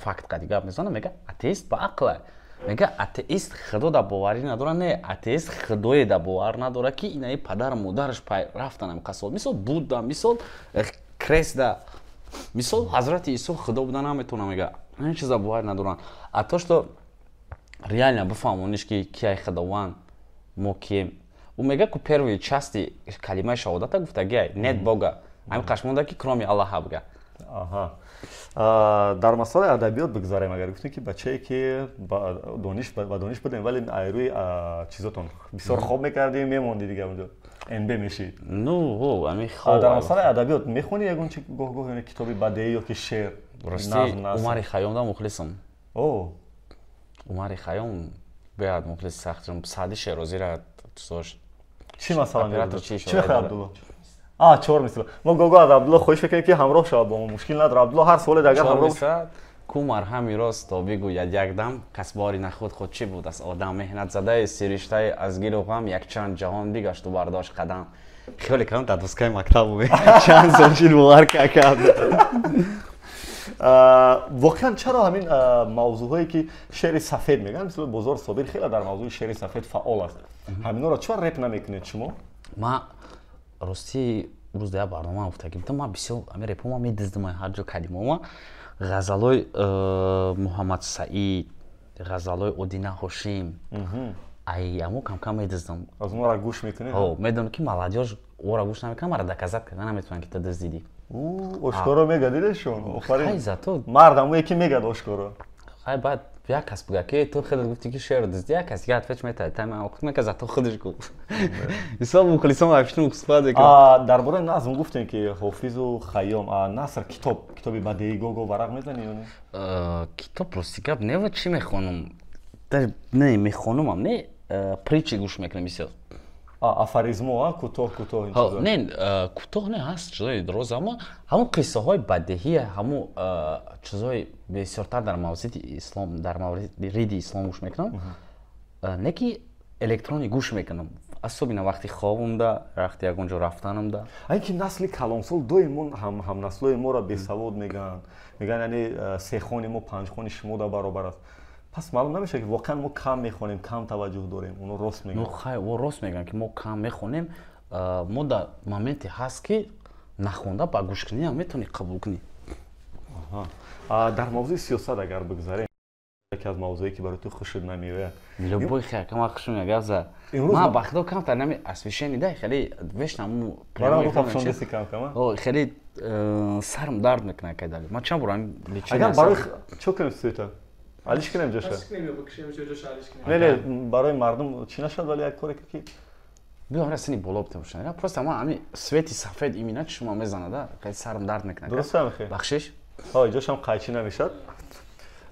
فکت قدی گپ میزنه میگه اتئیست به عقل میگه اتئیست خدا دا باوری نداره نه اتئیست خدای دا باور نداره که اینای پدر مادرش پای رفتن قصد مثال بودا مثال کریستا مثال حضرت عیسی خدا بودن نمیتونه میگه این چیزا باور ندارن اتاش تو реально بفهمونیش که کی خداوند ما کی او میگه که первые части کلمه شهادت گفته گه нет бога همین قشمونده که کرومی الله بگه
آها در مسائل ادبیات بگذاریم اگر گفتیم که بچه‌ای که دانش بدیم ولی روی چیزاتون بسیار خوب میکردیم میموندی دیگه اونجا ام بی میشید
نو هو همین خوب
در مسائل ادبیات میخونی یگون چی گاه کتابی بدیهی یا که شعر
راستی عمر خیام دا مخلصم
او
عمر خیام بیاد مخلص سختم سعدی شیرازی را دوست
چی مثلا
چی
خیلی عبدالله چهار مثلا ما گوگو از عبدالله خوش فکر که همراه شد با ما مشکل نداره عبدالله هر سوال دیگه همراه
کو مرهمی راست تا بگوید یک دم کس باری نخود خود چی بود از آدم مهنت زده سریشته از گیر و غم یک چند جهان بگشت و برداشت قدم خیلی کم تدوسکای مکتب بود چند سال شد باور کرد
واقعا چرا همین موضوعایی که شعر سفید میگن مثل بازار صابر خیلی در موضوع شعر سفید فعال است همینا را چرا رپ نمیکنید شما
ما راستی روز دیگه برنامه افتادیم تو ما بسیار همین رپ ما میدزدیم هر جا کلمه ما غزلای محمد سعید غزلای اودینه هاشم ای امو کم کم میدزدم
از اون را گوش میکنید
او میدونم که молодежь او را گوش نمیکنه مرا دکازات کردن نمیتونن که تو دزدیدی
او اشکارا میگه دیدشون
آفرین زاتو
مردم یکی میگه اشکارا
خیلی بعد یک کس بگه که تو خودت گفتی که شعر دزدی یک کس دیگه فکر می‌کنه تمام وقت میگه زاتو خودش گفت حساب مخلصم افشون استفاده کرد
درباره نظم گفتین که حافظ و خیام نصر کتابی بدیهی گوگو ورق میزنی یا نه
کتاب پرستی گپ نه چی میخونم نه میخونم هم نه پریچی گوش میکنم بسیار
افاریزمو کوتاه این چیزا
نه کوتاه نه هست چیزای دراز اما همون قصه های بدیهی همون چیزای بسیارتر در مورد اسلام در مورد اسلام گوش میکنم نه که الکترونی گوش میکنم از صبح وقتی خوابم ده وقتی اونجا رفتنم ده
اینکه نسل کلانسال دویمون هم نسلای ما را بی سواد میگن یعنی سه خونی ما پنج خونی شما ده برابر است پس معلوم نمیشه که واقعا ما کم میخونیم کم توجه داریم اونو راست میگن
خیلی و راست میگن که ما کم میخونیم ما در مومنتی هست که نخونده با گوش کنی هم میتونی قبول کنی
در موضوع سیاست اگر بگذاریم یکی از موضوعی که برای تو خوشت نمیاد
لبوی خیلی کم خوشم میاد ما بخدا کم تا نمی اسویشنی ده خیلی وشنم
برای گفتم شون دستی کم
خیلی سرم درد میکنه که داری ما چند برام لیچین
اگر برای چه کنیم سویتا علیش کنیم جاشه نه برای مردم چی نشد ولی یک کاری که
بیام رسنی بالا بتوشن نه پروست ما همین سویتی سفید ایمینا شما میزنه ده خیلی سرم درد میکنه
درسته میخوای
بخشش
اینجاش هم قایچی نمیشد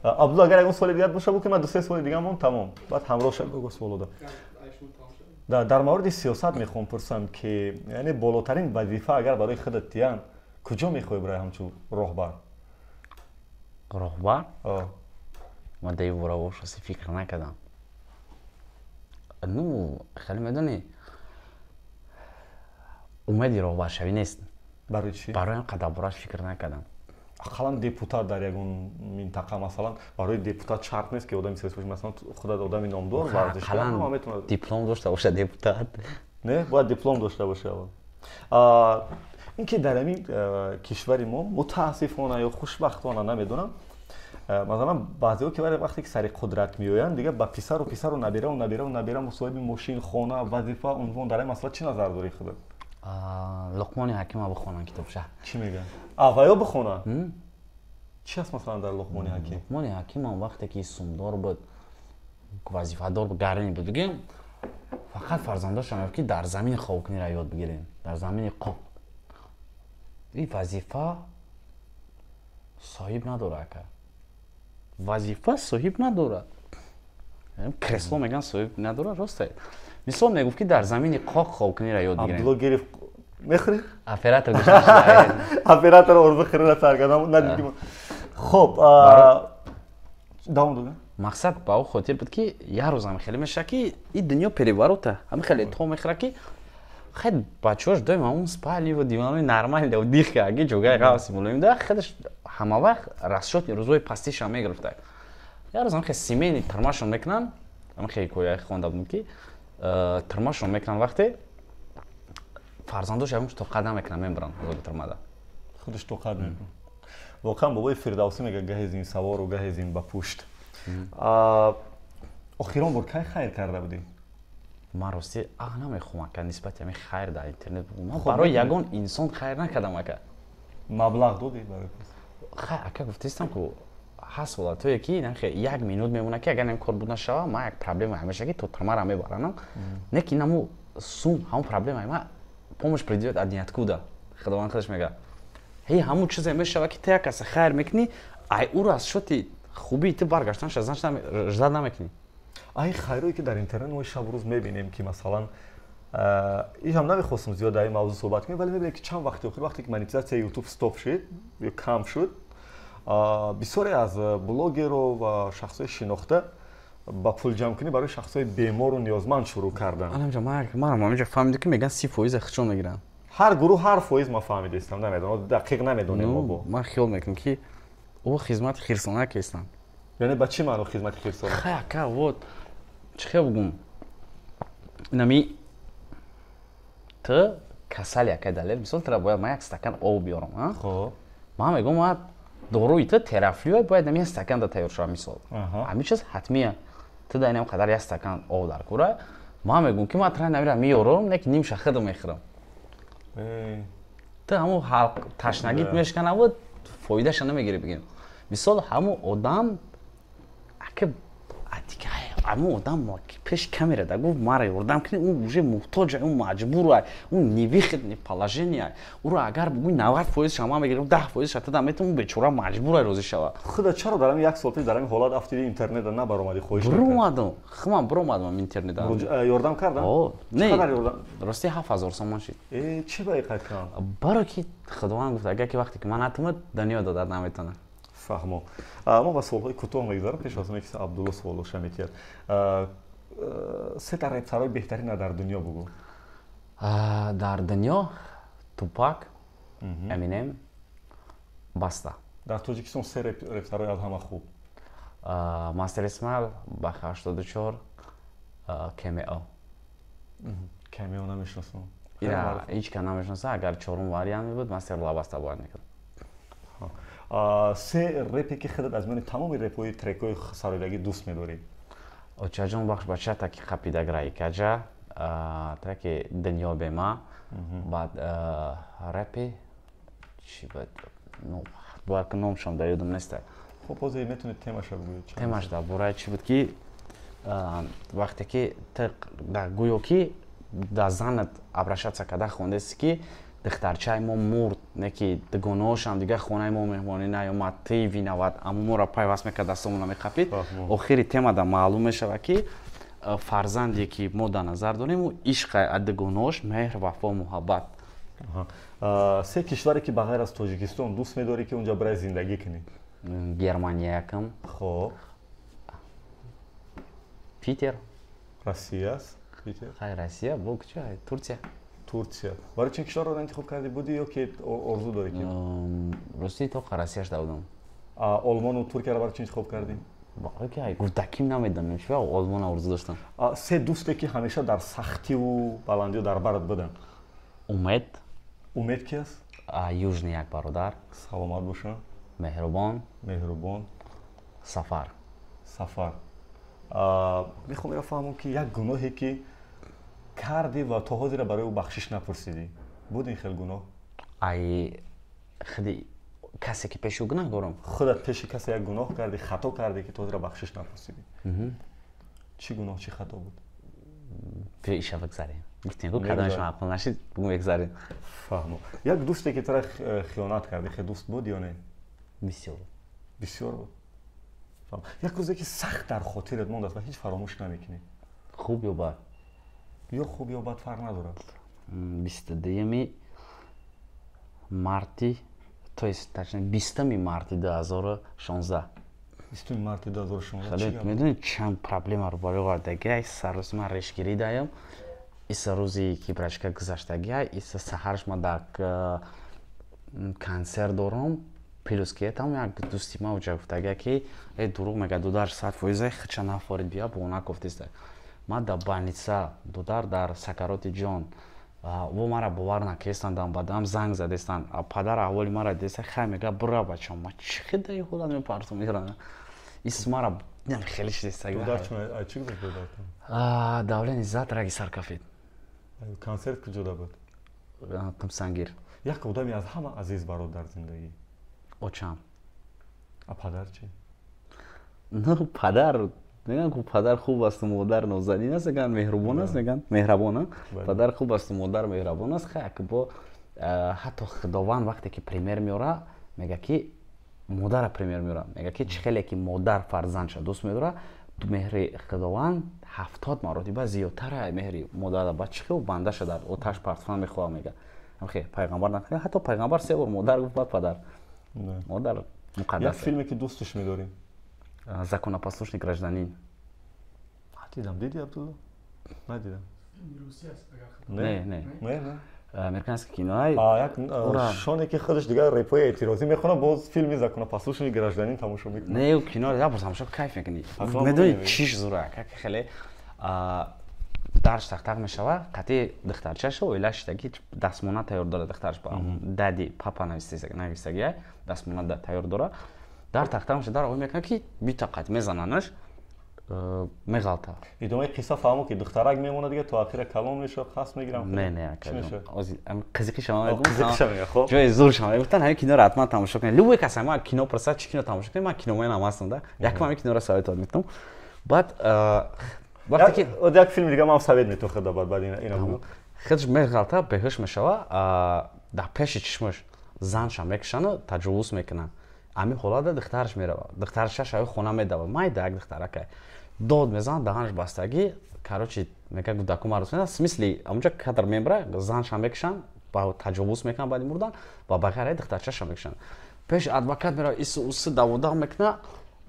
عبدالله اگر اون سوال دیگه باشه بود که من دو سه سوال دیگه هم تمام بعد همراه شد بگو سوالو ده در مورد سیاست میخوام پرسم که یعنی بالاترین وظیفه اگر برای خودت دیان کجا میخوای برای همچون راهبر
ما دیو براوش اصلا فکر نکردم نو خیلی میدونی اومدی راهبر شوی نیست
برای چی؟
برای هم قدم براش فکر نکردم
اقلا دیپوتات در یکون منطقه مثلا برای دیپوتات شرط نیست که آدمی سیاسی باشه مثلا خودت آدمی نامدار ورزشکار هم میتونه
دیپلم داشته باشه دیپوتات
نه باید دیپلم داشته باشه اینکه در این کشور ما متاسفانه یا خوشبختانه نمیدونم مثلا بعضی‌ها که وقتی که سر قدرت میآیند دیگه با پسر و نبیره مصاحبه ماشین خانه وظیفه عنوان در این مسئله چی نظر داری خودت
لقمان حکیم بخونن کتاب شه
چی میگن آقایا بخونن چی هست مثلا در لقمان حکیم
لقمان حکیم هم وقتی که سومدار بود вазифадор гарни буд бигем фақат фарзандошам ки дар замини ховкниро ёд бигирен дар замини қоб ин вазифа соҳиб надора ака вазифа соҳиб надора кресло меган соҳиб надора роста мисол мегуфт ки дар замини қоқ ховкниро ёд бигирен
абдулло гирифт мехӯри
оператор гӯшта
оператор орзу хирина саргадам надидим хоб давом додем
мақсад ба о хотир буд ки як рӯз ҳам хеле мешава ки ин дунё переворота ҳами хеле то мехӯра ки хед бачаҳош доим ҳамун спаливу диванои нормали да дихка аги ҷогаи ғавси мулоим да хедаш ҳама вақт расчёти рӯзҳои пастишам мегирифта як рӯз ҳам хе семейни тирмашон мекунанд ҳами хе ҳикоя хонда будем ки тирмашон мекунанд вақте фарзандош ягонш то қадам мекунанд мебаранд озоди тирмада
худаш то қадам мекунад воқеан бобои фирдавсӣ мега гаҳе зин савору гаҳе зин ба пушт охирон бор кай хайр карда будӣ
ман рости намехоҳам ака нисбати ҳамин хайр дар интернет ман барои ягон инсон хайр накардам ака
маблағ додӣ барои
хай ака гуфтистам ку ҳаст ҳолатое ки як минут мемона ки агар ин кор буд нашава ман як проблема ҳамеша ки то тирмара мебаранам не ки инаму сум ҳамун проблема ман помощь придёт от ниоткуда худованд худаш мега ҳамун чизе мешава ки ту як каса хайр мекунӣ ай уро аз шоти хубии ту баргаштанаш жда намекунӣ
ай хайрое ки дар интернет мо шабу рӯз мебинем ки масалан ҳам намехостам зиёд дар ин мавзӯъ суҳбат кунем вале мебинем ки чанд вақти охир вақте ки монетизатсияи ютуб стоп шуд ё кам шуд бисёре аз блогеру ва шахсои шинохта ба пул ҷамъкунӣ барои шахсои бемору ниёзманд шурӯъ кардан
манам ҳаминҷо фаҳмидам ки меган 30% хичон мегиранд
ҳар гурӯҳ ҳар фоиз ман фаҳмидаистам намедонам дақиқ намедонем бо
ман хиёл мекунам ки о хизмати хирсонак ҳестанд
яъне ба чӣ маъно хизмати хирсонак
хай ака вот чӣ хел бугум инами ту касали ака далел мисол тара бояд ман як стакан об биёрам
хоб
ман мегӯям ман доруи ту терафлио бояд нами як стаканда тайёр шава мисол ҳамин чиз ҳатмия ту дар инам қадар як стакан об дар кора ман мегӯям ки ман тара намира меёрам не ки ним шахида мехӯрам ту ҳамун ташнагит мешканаву фоидаша намегири бигем мисол ҳамун одам ака ҳамун одам пеш камера да гуфт мара ёрдам кунӣ он уже муҳтоҷа он маҷбура он невихидни положения уро агар бугӯи 90% ман мегирам 10% ту да метавон бечора маҷбура розӣ шава
худа чаро дар ҳамин як сол пеш дар ҳамин ҳолат афтиди интернета набаромадӣ хоҳиш
буромадам хуман буромадам интернета
ёрдам кардам чақадар ёрдам
рости 7000 сомон шид
чӣ ба иқад кам
баро ки худованд гуфт агар ки вақте ки ман натумад дунё дода наметавонад
фаҳмо мо ба суолҳои кӯтоҳ мегзарам пеш аз оне ки абдулло суолоша мекард се та репсарои беҳтарина дар дунё бугӯ
дар дунё тупак эминем баста
дар тоҷикистон се репсарои аз ҳама хуб
мастер исмаил бах 84 кемео
кемео намешинасам
ҳеч ка намешинаса агар чорум вариант мебуд мастер лабаста бояд мекард
се репе ки худат аз миёни тамоми репҳои трекҳои сароидагӣ дӯст медорӣ
очаҷон бахш бача таки қапидаграи каҷа таки дунё бема баъд репи чӣ буд бояд номшам дар ёдам неста
хоб ҳозир метавонед темаша бигӯед
темаш дар бораи чӣ буд ки вақте ки ту гӯё ки дар занат обращаться карда хондаси ки духтарчаи мо мурд не ки дугонаҳошам дигар хонаи мо меҳмонӣ наёмад ти виноват аммо моро пайваст мекард дастамона меқапид охири темада маълум мешава ки фарзанде ки мо дар назар дорему ишқа аз дугонаҳош меҳр вафо муҳаббат
се кишваре ки ба ғайр аз тоҷикистон дӯст медорӣ ки онҷа барои зиндагӣ кунӣ
германия якам
хоб
питер
россия аст питер
хай россия бо куча турсия
турсия барои чӣ кишварро интихоб кардӣ будӣ ё ки орзу дорӣ ки
рости то россияш давдам
олмону туркияро барои чӣ интихоб кардӣ
гуфтаким намедонам чӣ олмон орзу доштам
се дӯсте ки ҳамеша дар сахтиву баландию дар барат буданд умед ки аст
южный як бародар
саломат бошанд меҳрубон
сафар
мехоҳам ё фаҳмам ки як гуноҳе ки кардӣ ва то ҳозира барои ӯ бахшиш напурсидӣ буд ин хел гуноҳ
худи касе ки пеши ӯ гунаҳ горам
худат пеши касе як гуноҳ кардӣ хато кардӣ ки то ҳозира бахшиш напурсидӣ چی گناه چی خطا بود؟
بیا ایشا بگذاریم. گفتیم که کدامش معقول نشید بگذاریم.
فهمم. یک دوستی که تو را خیانت کرد خیلی دوست بود یا نه؟
بسیار.
بسیار بود. فهم. یک روزی که سخت در خاطرت مونده است و هیچ فراموش نمیکنی.
خوب یا بد؟
یا خوب یا بد فرق نداره.
22 марти, то есть точнее 20 марти 2016.
20 марти 2016.
خالد میدونی چند پرابلم رو برای واردگی سر روز من ریش گیریدم. ایس روزی که براشکا گذشتگی ایس سحرش ما در کانسر دارم پیروز که تام یک دوستی ما وجا گفتگی که ای دروغ میگه دو ساعت فویزه خچه نفرید بیا به اونا گفتیست ما در بانیسا در سکرات جان و مرا باور نکردند بعدم زنگ زدستند پدر اولی مرا دیست خیلی میگه برا بچه‌م ما چه خدایی خودم میپرسم میرم اسم مرا خیلی شدیست
دودار چی بود دودار
دولت عزت رگی سرکفید
کانسر کجا بود
تم سنگیر
یک آدمی از همه عزیز برات در زندگی
اوچم
پدر چی
نه پدر میگن که پدر خوب است و مادر نازنین است میگن مهربان است میگن مهربانه پدر خوب است و مادر مهربان است خیلی با حتی خداوند وقتی که پریمیر میاره میگه که مادر پریمیر میاره میگه که چخیلی که مادر فرزندش دوست میداره مهر خداوند 70 مراتب زیادتر مهر مادر بچه و بنده شده در آتش پرتفن میخواه میگه خیلی پیغمبر نخواه حتی پیغمبر 3 بار مادر گفت بعد پدر مادر مقدس
یک فیلمی که دوستش میداریم
законопослушный гражданин.
دیدم دیدی عبدالله؟ ندیدم.
روسی است
نه. Американский кино.
یک شونه که خودش دیگه ریپای اعتراضی میخونه باز فیلمی законопослушный гражданин تماشا میکنه.
نه او кино я просто تماشا кайф میکنی. میدونی چیش زوره که خیلی درش تختق میشوه قطعی دخترچه‌ش و ایلاشتگی دستمونه تیار داره دخترش با دادی پاپا نویسگی دستمونه تیار داره در تختمش در آقای میکنه که بی‌طاقت میزننش میغلطه
ادامه قصه فهمو که دخترک میمونه دیگه تو آخر کلام میشه خاص میگیرم
نه قزیقی شما
میگم
جای زور شما گفتن همین کینو رو حتما تماشا کنید لوی کسا ما کینو پرسا چی کینو تماشا کنید من کینو من هم هستم ده یک من کینو رو سایت میتونم بعد وقتی که
یک فیلم دیگه ما هم سوید میتون خدا بعد اینا
خودش میغلطه بهش میشوه در پیش چشمش زنش هم میکشن تجاوز میکنن امی حالت دخترش میره دخترش شای خونه میدوه مای دگ دخترک داد میزن دهنش بستگی کاروچی میگه گوداکو مارس میاد مثلی اونجا کادر میبره زنش هم میکشن با تجاوز میکنن بعد مردن و بغیر دخترش هم میکشن پیش ادوکات میره ایس داودا میکنه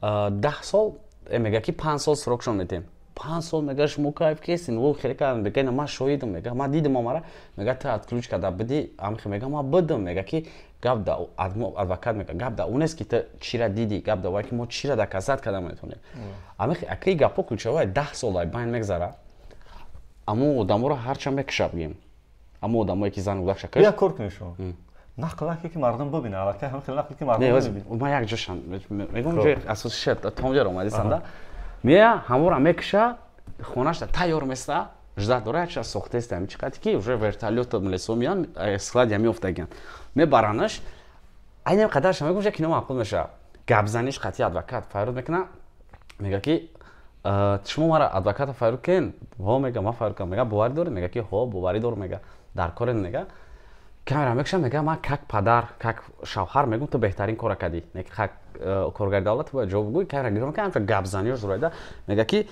10 سال میگه کی 5 سال سرکشون میدیم 5 سال میگه شما کیف کیسین و خیلی کار میگه ما شاهدم میگه ما دیدم ما میگه تا اتکلوچ کدا بدی ام میگه ما بدم میگه کی گاب دا ادوکات میگه گاب دا اونس کی ته چیرا دیدی گاب دا وای کی ما چیرا دا کسات کدا میتونه اما اکی گاپو کوچه 10 سال باین میگذره اما آدمو رو هر چند میکشه بگیم اما آدمایی که زن بودن شکر
یا کورک نشون نقل که مردم ببینه البته هم خیلی نقل که مردم ببینه
ما یک جاشن میگم جو اساس شد تام جا اومدی سنده میه همورا میکشه خونش تیار میسته ждать داره چه سوخته است همین چقدر که уже вертолет ملسو میان اسکلاد یمی افتادن میبرنش اینم قدرش میگم که کینو معقول میشه گابزنیش قطعی ادوکات فایرود میکنه میگه که شما مرا ادوکات فایرود کن ها میگه ما فایرود کنم میگه باوری داره میگه که ها باوری داره میگه در کار میگه کامرا میکشم میگه ما کاک پدر کاک شوهر میگم تو بهترین کار کردی میگه کاک کارگر دولت باید جواب بگوی کامرا گیرم که همش گابزنیش زوریده میگه که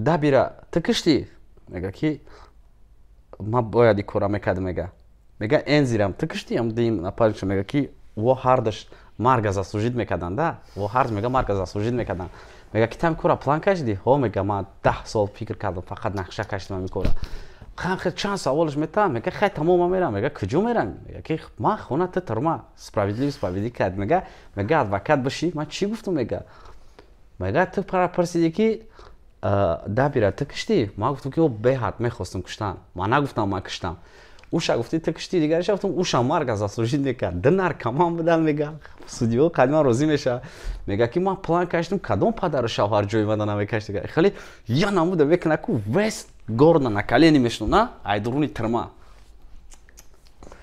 دبیره تکشتی میگه که ما باید کارا میکردم میگه انزیرم تکشتیم دیم نپارچ میگه که و هردش مرگ заслужить میکردن ده و هرز میگه مرگ заслужить میکردن میگه که تام کارا پلان کشیدی ها میگه ما 10 سال فکر کردم فقط نقشه کشیدم میکردم خیلی چند سوالش میتونم میگه خیلی تمام میرم میگه کجا میرم میگه که ما خونه ترما سپراویدلی کرد میگه ادوکات بشی من چی گفتم میگه تو پرسیدی که دبیره تکشتی ما گفتم که او بهت میخواستم کشتن ما نگفتم ما کشتم اوشا گفتی تکشتی دیگه گفتم اوشا مرگ заслужить میکرد دنار کمان بدن میگه استودیو قدیما روزی میشه میگه که ما پلان کشتم کدوم پدر شوهر جوی مدن میکشت خیلی یا نموده میکنه کو весь гордо на колени میشنونه ایدرونی ترما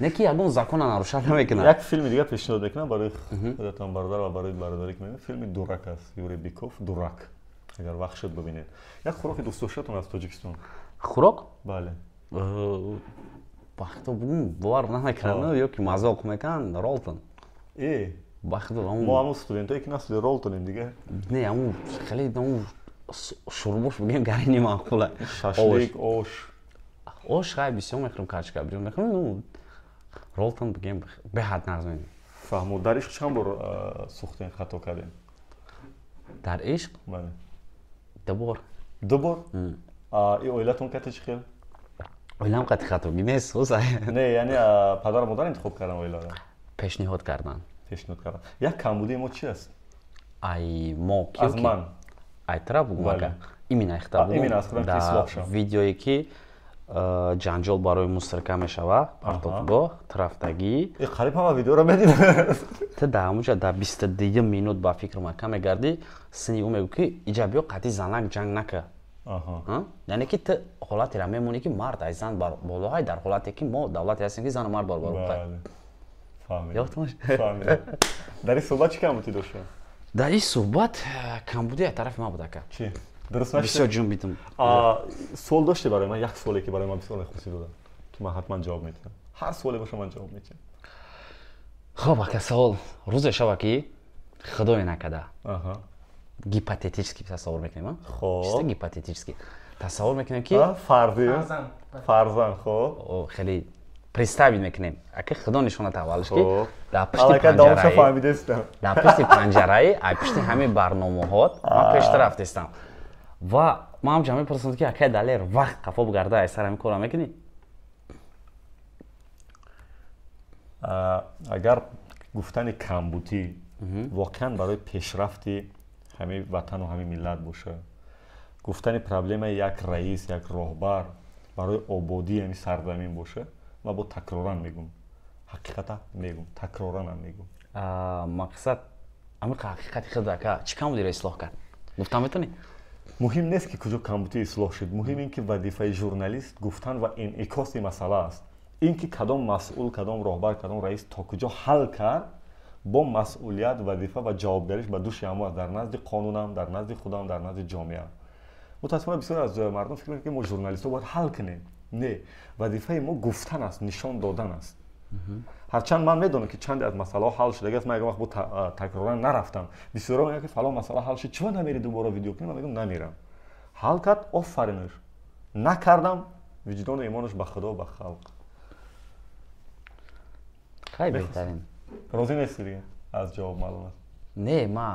نکی یگون زاکون نارушал نمیکنه
یک فیلم دیگه پیشنهاد میکنم برای خودتان برادر و برای برادری که میبینید فیلم دورک است یوری بیکوف دورک агар вақт шуд бибинед. Як хӯроки дӯстдоштатон аз Тоҷикистон?
хӯрок
Бале.
бахто бугум бовар намекардам ёки мазоқ мекан ролтон бахто
мо ҳамун студентое ки насли ролтонем дига.
не ҳамун хеле ҳамун шурбош бигем гарини маъқула
шашлик ош
ош хай бисёр мехӯрем качка бисёр мехӯрем ролтон бигем беҳад нарз менем.
фаҳмуд. дар ишқ чанд бор сӯхтем хато кардем?
дар ишқ
бале.
ду бор
и оилатон кати чӣ хел?
оилам қати хатоги нест
не яъне падару модар интихоб кардан оиларо
пешниҳод кардан.
як камбудии мо чи аст?
ай мо
аз ман
ай тара бугум ака имина ихта бугум дар видеое ки ҷанҷол барои мустрика мешава партофгоҳ тарафдагӣ
қариб ҳама видеоро медидам.
та дар ҳамунҷа дар 22 минут ба фикр мака мегарди сини ӯ мегӯ ки иҷа биё қати занак ҷанг нака. яъне ки ту ҳолатеро мемонӣ ки мард ай зан бар болоай дар ҳолате ки мо давлате ҳастем ки зану мард барбарухай.
дар ин суҳбат чӣ камбудӣ доштем?
дар ин суҳбат камбудӣ аз тарафи ман буд ака.
Чӣ? дуруст нашуд?
бисёр ҷун бидум.
суол доште барои ман? як суоле ки барои ман бисёр мехосӣ додам ки ман ҳатман ҷавоб медиҳам. ҳар суоле боша ман ҷавоб медиҳам.
хоб ака савол рӯзе шава ки худое накарда гипотетически тасаввур мекунем. чиста гипотетически тасаввур мекунем ки фарзанд хоб хеле представить мекунем ака худо нишона таваллиш ки дар пишти панҷараи ай пишти ҳамин барномаҳот ман пештар рафтестам ва ман ҳамҷа мепурсам ки акай далер вақт қафо гарда ай сар ҳамин кора мекунӣ?
агар гуфтани камбудӣ воқеан барои пешрафти ҳамин ватану ҳамин миллат боша, гуфтани проблемаи як раис як роҳбар барои ободии ҳамин сарзамин боша, ман бо такроран мегӯм. ҳақиқата мегӯм, такроранам мегӯм.
мақсад ҳамин ҳақиқати худ ака чӣ камбудиро ислоҳ кард гуфтан метавонӣ?
муҳим нест ки куҷо камбудӣ ислоҳ шуд. муҳим ин ки вазифаи журналист гуфтан ва инъикоси масъала аст. ин ки кадом масъул кадом роҳбар кадом раис то куҷо ҳал кард бо масъулият вазифа ва ҷавобгариш ба души ҳамо дар назди қонунам дар назди худам дар назди ҷомеам. мутаассифона бисёр аз мардум фикр мекунанд ки мо журналистҳо бояд ҳал кунем. не, вазифаи мо гуфтан аст, нишон додан аст. ҳарчанд ман медонам ки чанде аз масъалаҳо ҳал шудагиаст. ман ягон вақт бо такроран нарафтам. бисёро мегӯянд ки фалон масъала ҳал шуд, чиро намери дубора видео кунӣ? ман мегӯям намерам. ҳал кард офаринуш, накардам виҷдону имонуш ба худо ба халқ.
хай беҳтарин.
розӣ нести дига аз ҷавоб маълум аст? не,
ма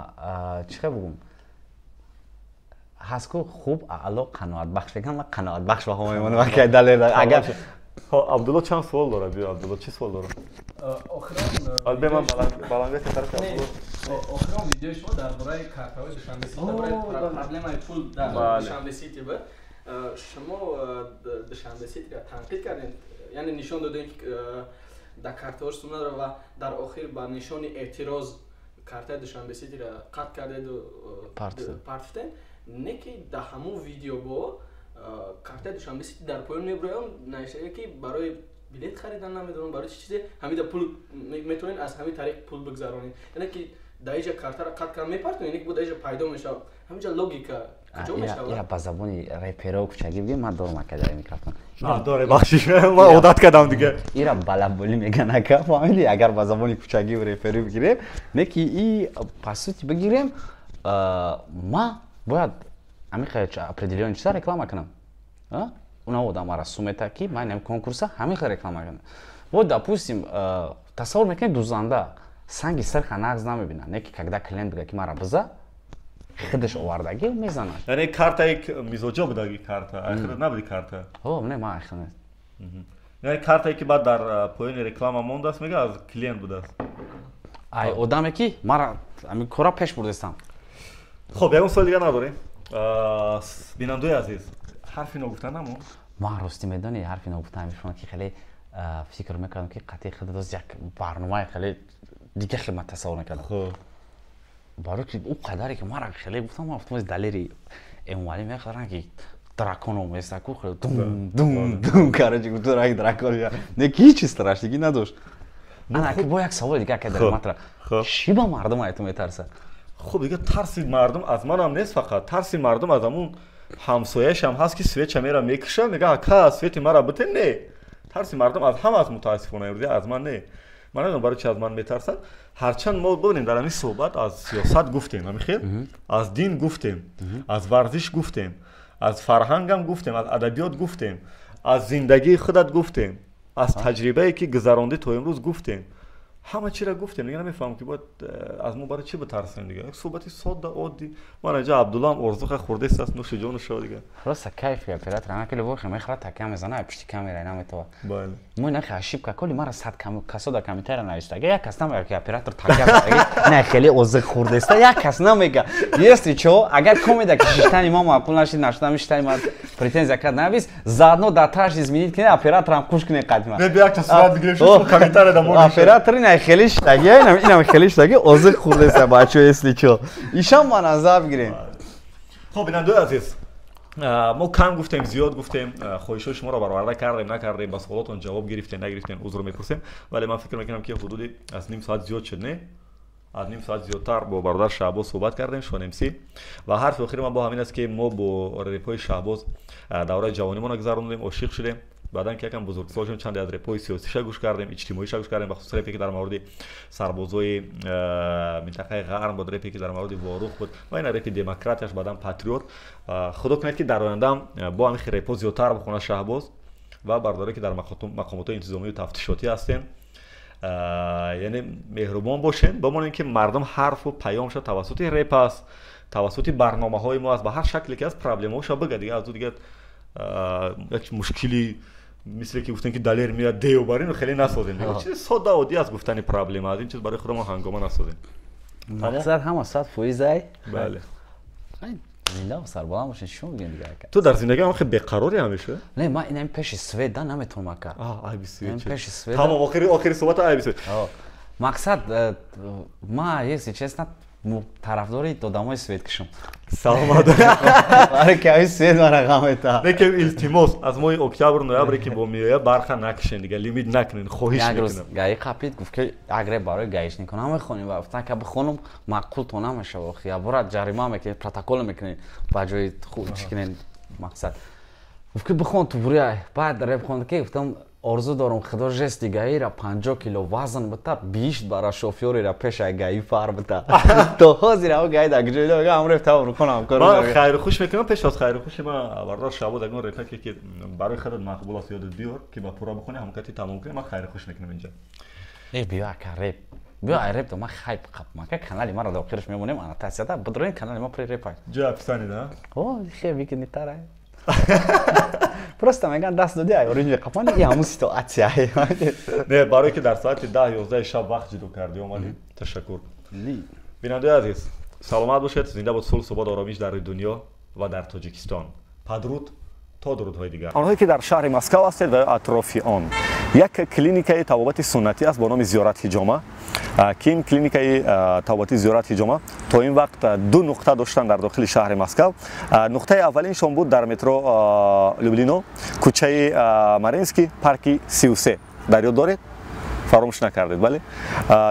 чӣ хай бугум ҳаст ку хуб аъло қаноатбахш бигам. ман қаноатбахш ба ҳама мемонам акай далер агар
абдулло чанд суол дорад? биё абдулло чӣ суол дорад? албе ман баландияти тарафи абдулло
охирон видеои шумо дар бораи картаҳои душанбесити бораи проблемаи пул дар душанбесити ба шумо душанбеситиро танқид кардед, яъне нишон додем ки дар картаҳои суннатро ва дар охир ба нишони эътироз картаи душанбеситиро қатъ кардеду партифтед. не ки дар ҳамун видео бо картаи душанбесити дар поён мебуроям навиштага ки барои билет харидан намедонам барои чӣ чизе ҳамида пул метавонед аз ҳамин тариқ пул бигзаронед. яъне ки дар иҷа картаро қатъ кардан мепартонед, яъне ки бо дар иҷа пайдо мешавад. ҳаминҷа логика куҷо мешавад? ира ба забони реперо кучагӣ бигем. ман дорам ака дар микрофон
доре бахшиш ман одат кардам дига.
ира балаболӣ меган ака фаҳмидӣ? агар ба забони кучагӣ реперӣ бигирем не ки и по сути бигирем ма бояд ҳамин определёни чиза реклама кунам. уна одам ара сумета ки ман ҳамин конкурса ҳамин хел реклама кунам. вот допустим тасаввур мекунед дузанда санги сирха нағз намебинад, не ки когда клиент бигӯяд ки мара биза худаш овардаги мезанад.
яъне картаи мизоҷа будаги карта ахир набуди карта?
не ман ахир не.
яъне картае ки баъд дар поёни реклама мондааст мега аз клиент будааст?
ай одаме ки мара ҳамин кора пеш бурдестам.
хоб ягон суоли дига надорем? бинандои азиз ҳарфи ногуфта намон?
ман ростӣ медонӣ ҳарфи ногуфта мешуна ки хеле фикр мекардам ки қатъи худдоз як барномаи хеле дига хел ман тасаввур мекардам. барои ки ӯ қадаре ки мара хеле гуфтам ман автомози далери эмомалӣ мехӯрам ки драконо местаку хеле дум карачи гутурак дракон не ки ҳичи страшнигӣ надошт. ана ки бо як саволи дига ка дар матра чӣ ба мардум айту метарса?
خب دیگه ترس مردم از منم نیست، فقط ترس مردم از همون همسایه‌اش هم هست که سویچ میرا میکشه میگه اکا سویچ مرا بده. نه، ترس مردم از همه از متاسفانه امروزی از من نه. من نمیدونم برای چی از من میترسن. هرچند ما ببینید در همین صحبت از سیاست گفتیم، همین از دین گفتیم، از ورزش گفتیم، از فرهنگ هم گفتیم، از ادبیات گفتیم، از زندگی خودت گفتیم، از تجربه‌ای که گذراندی تو امروز گفتیم. همه چی را گفتیم دیگه. نمیفهمم که باید از ما برای چی بترسیم دیگه. یک صحبتی ساده عادی. من اینجا عبدالله هم ارزوخ خورده است، نوش جونش دیگه.
راست کیف یا پرات راه کلی وخه میخواد تکه میزنه پشت کامera اینا تو.
بله.
مو نه خشیب که کلی مرا صد کسا دا کمیتر نوشته. یک کس نمیگه که اپراتور تکه نه خیلی ارزوخ خورده است. یک کس نمیگه. یستی چو اگر کومیده که شیشتن ما معقول نشید نشده میشتن ما پرتنزیا کرد نبیس زادنو داتاش izminit که اپراتور هم کوش کنه قدیم.
نه بیاک تا صورت دیگه شو کمیتر دامون.
اپراتور نه خیلیش تاگه اینم خیلیش تاگه ارزوخ خورده است بچه اسلی چو. ایشان ما نظر بگیریم.
خب بیننده عزیز، ما کم گفتیم زیاد گفتیم، خواهش شما را برآورده کردیم نکردیم، بس سوالاتون جواب گرفتین نگرفتین عذر میپرسیم، ولی من فکر میکنم که حدود از نیم ساعت زیاد شد. نه از نیم ساعت زیادتر با برادر شهباز صحبت کردیم شونمسی و حرف آخری من با همین است که ما با رپای شهباز دوره جوانیمون گذروندیم، عاشق شدیم. بعدن که یکم بزرگسال شدیم چند از رپای سیاسیش گوش کردیم، اجتماعیش گوش کردیم، بخصوص رپی که در مورد سربازای منطقه غرب بود، رپی که در مورد واروخ بود و این رپ دموکراتش، بعدن پاتریوت. خدا کنه که در آینده با همین رپا زیادتر بخونه شهباز و برادری که در مقامات انتظامی و تفتیشاتی هستن، یعنی مهربان باشین، بمانین که مردم حرف و پیامش توسط رپ است، توسط برنامه‌های ما است، به هر شکلی که از پرابلم‌هاش بگه دیگه. از دیگه یک مشکلی مثل که گفتن که دلیر میاد دیو برین خیلی نسازین. چیز ساده عادی از گفتن پرابلم از این چیز برای خودمون هنگامه نسازین.
مقصد هم صد فویزای.
بله.
زنده و سربلند باشین شو میگین دیگه.
تو در زندگی هم خیلی بیقراری همیشه؟
نه من اینم پیش سوئد نمیتونم کار.
آی بی سوئد.
پیش سوئد.
تمام آخری صحبت آی بی سوئد.
مقصد ما یه چیز نه طرفداری دادمای سوئد کشم.
سلامت.
برای که این سوئد ما رقم تا.
نه که التماس از ماه اکتبر نوامبر که با میایه برخه نکشین دیگه، لیمیت نکنین، خواهش میکنم.
گایی قپید گفت که اگر برای گایش نکنم میخونیم و گفتن که بخونم معقول تو نمیشه و خیابرات جریمه میکنین، پروتکل میکنین، با جای خوب چیکنین. مقصد گفت که بخون تو بریای. بعد رپ خوند که گفتم آرزو دارم خدا جست گایی را 50 کیلو وزن بتا بیشت برای شوفیوری را پیش گایی فار بتا تو حاضر او گایی داگ جلو میگم امر تمام کنم
من خیر خوش میکنم. پیش از خیر خوش من برادر شهباز اگه رپی که برای خودت مقبول است یادت بیار که با پورا بخونی همکتی تمام کنی. من خیر خوش میکنم اینجا.
ای بیا رپ بیا رپ تو ما خایب قب ما که کانال ما را داخلش میمونیم انا تاسیتا بدرین کانال ما پر رپ
جا افسانه ده
اوه خیلی که نیتاره Просто میگن دست دادی اورینج قپانی یا همون سیتواتسیا
نه برای که در ساعت 10-11 شب وقت جدو کردی اومدی. تشکر. بیننده عزیز سلامت باشید، زنده باد صلح و آرامش در دنیا و در تاجیکستان. پدرود تا درودهای دیگر. آنهایی که در شهر مسکو هستید و اطراف آن، یک کلینیک طبابت سنتی است با نام زیارت حجامه که این کلینیک طبابت زیارت حجامه تا این وقت دو نقطه داشتن در داخل شهر مسکو. نقطه اولینشون بود در مترو لوبلینو، کوچه مارینسکی، پارک 33. در یاد دارید؟ فراموش نکردید. بله.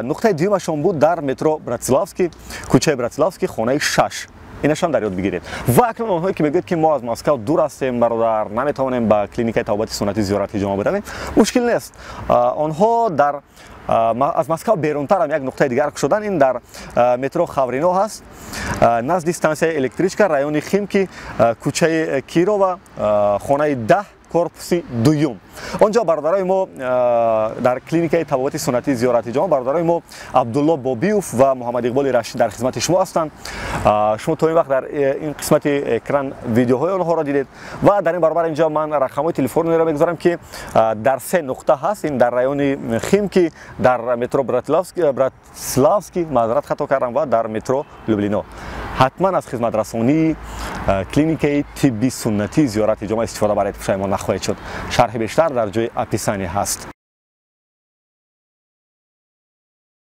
نقطه دومشون بود در مترو براتسلافسکی، کوچه براتسلافسکی، خانه 6. اینش هم در یاد بگیرید. و اکنون آنهایی که میگید که ما از مسکو دور هستیم برادر نمیتونیم به کلینیک طبابت سنتی زیارت حجامه برویم، مشکل نیست. آنها در از مسکو بیرونتر هم یک نقطه دیگر شدن. این در مترو خاورینو هست، نزد استانسیه الکتریکا، رایون خیمکی، کوچه کیرو و خانه 10 کورپوس دوم. آنجا برادرای ما در کلینیک طبابت سنتی زیارت حجامه برادرای ما عبدالله بابیوف و محمد اقبال رشید در خدمت شما هستند. شما تا این وقت در این قسمت اکران ویدیوهای آنها را دیدید و در این برابر اینجا من رقم‌های تلفنی را میگذارم که در 3 نقطه هست. این در رایون خیمکی، در مترو براتسلافسکی معذرت خطا کردم و در مترو لوبلینو. حتما از خدمت رسانی کلینیک طبی سنتی زیارت حجامه استفاده برای شما نخواهید شد. شرح بیشتر در جای اپیسانی هست.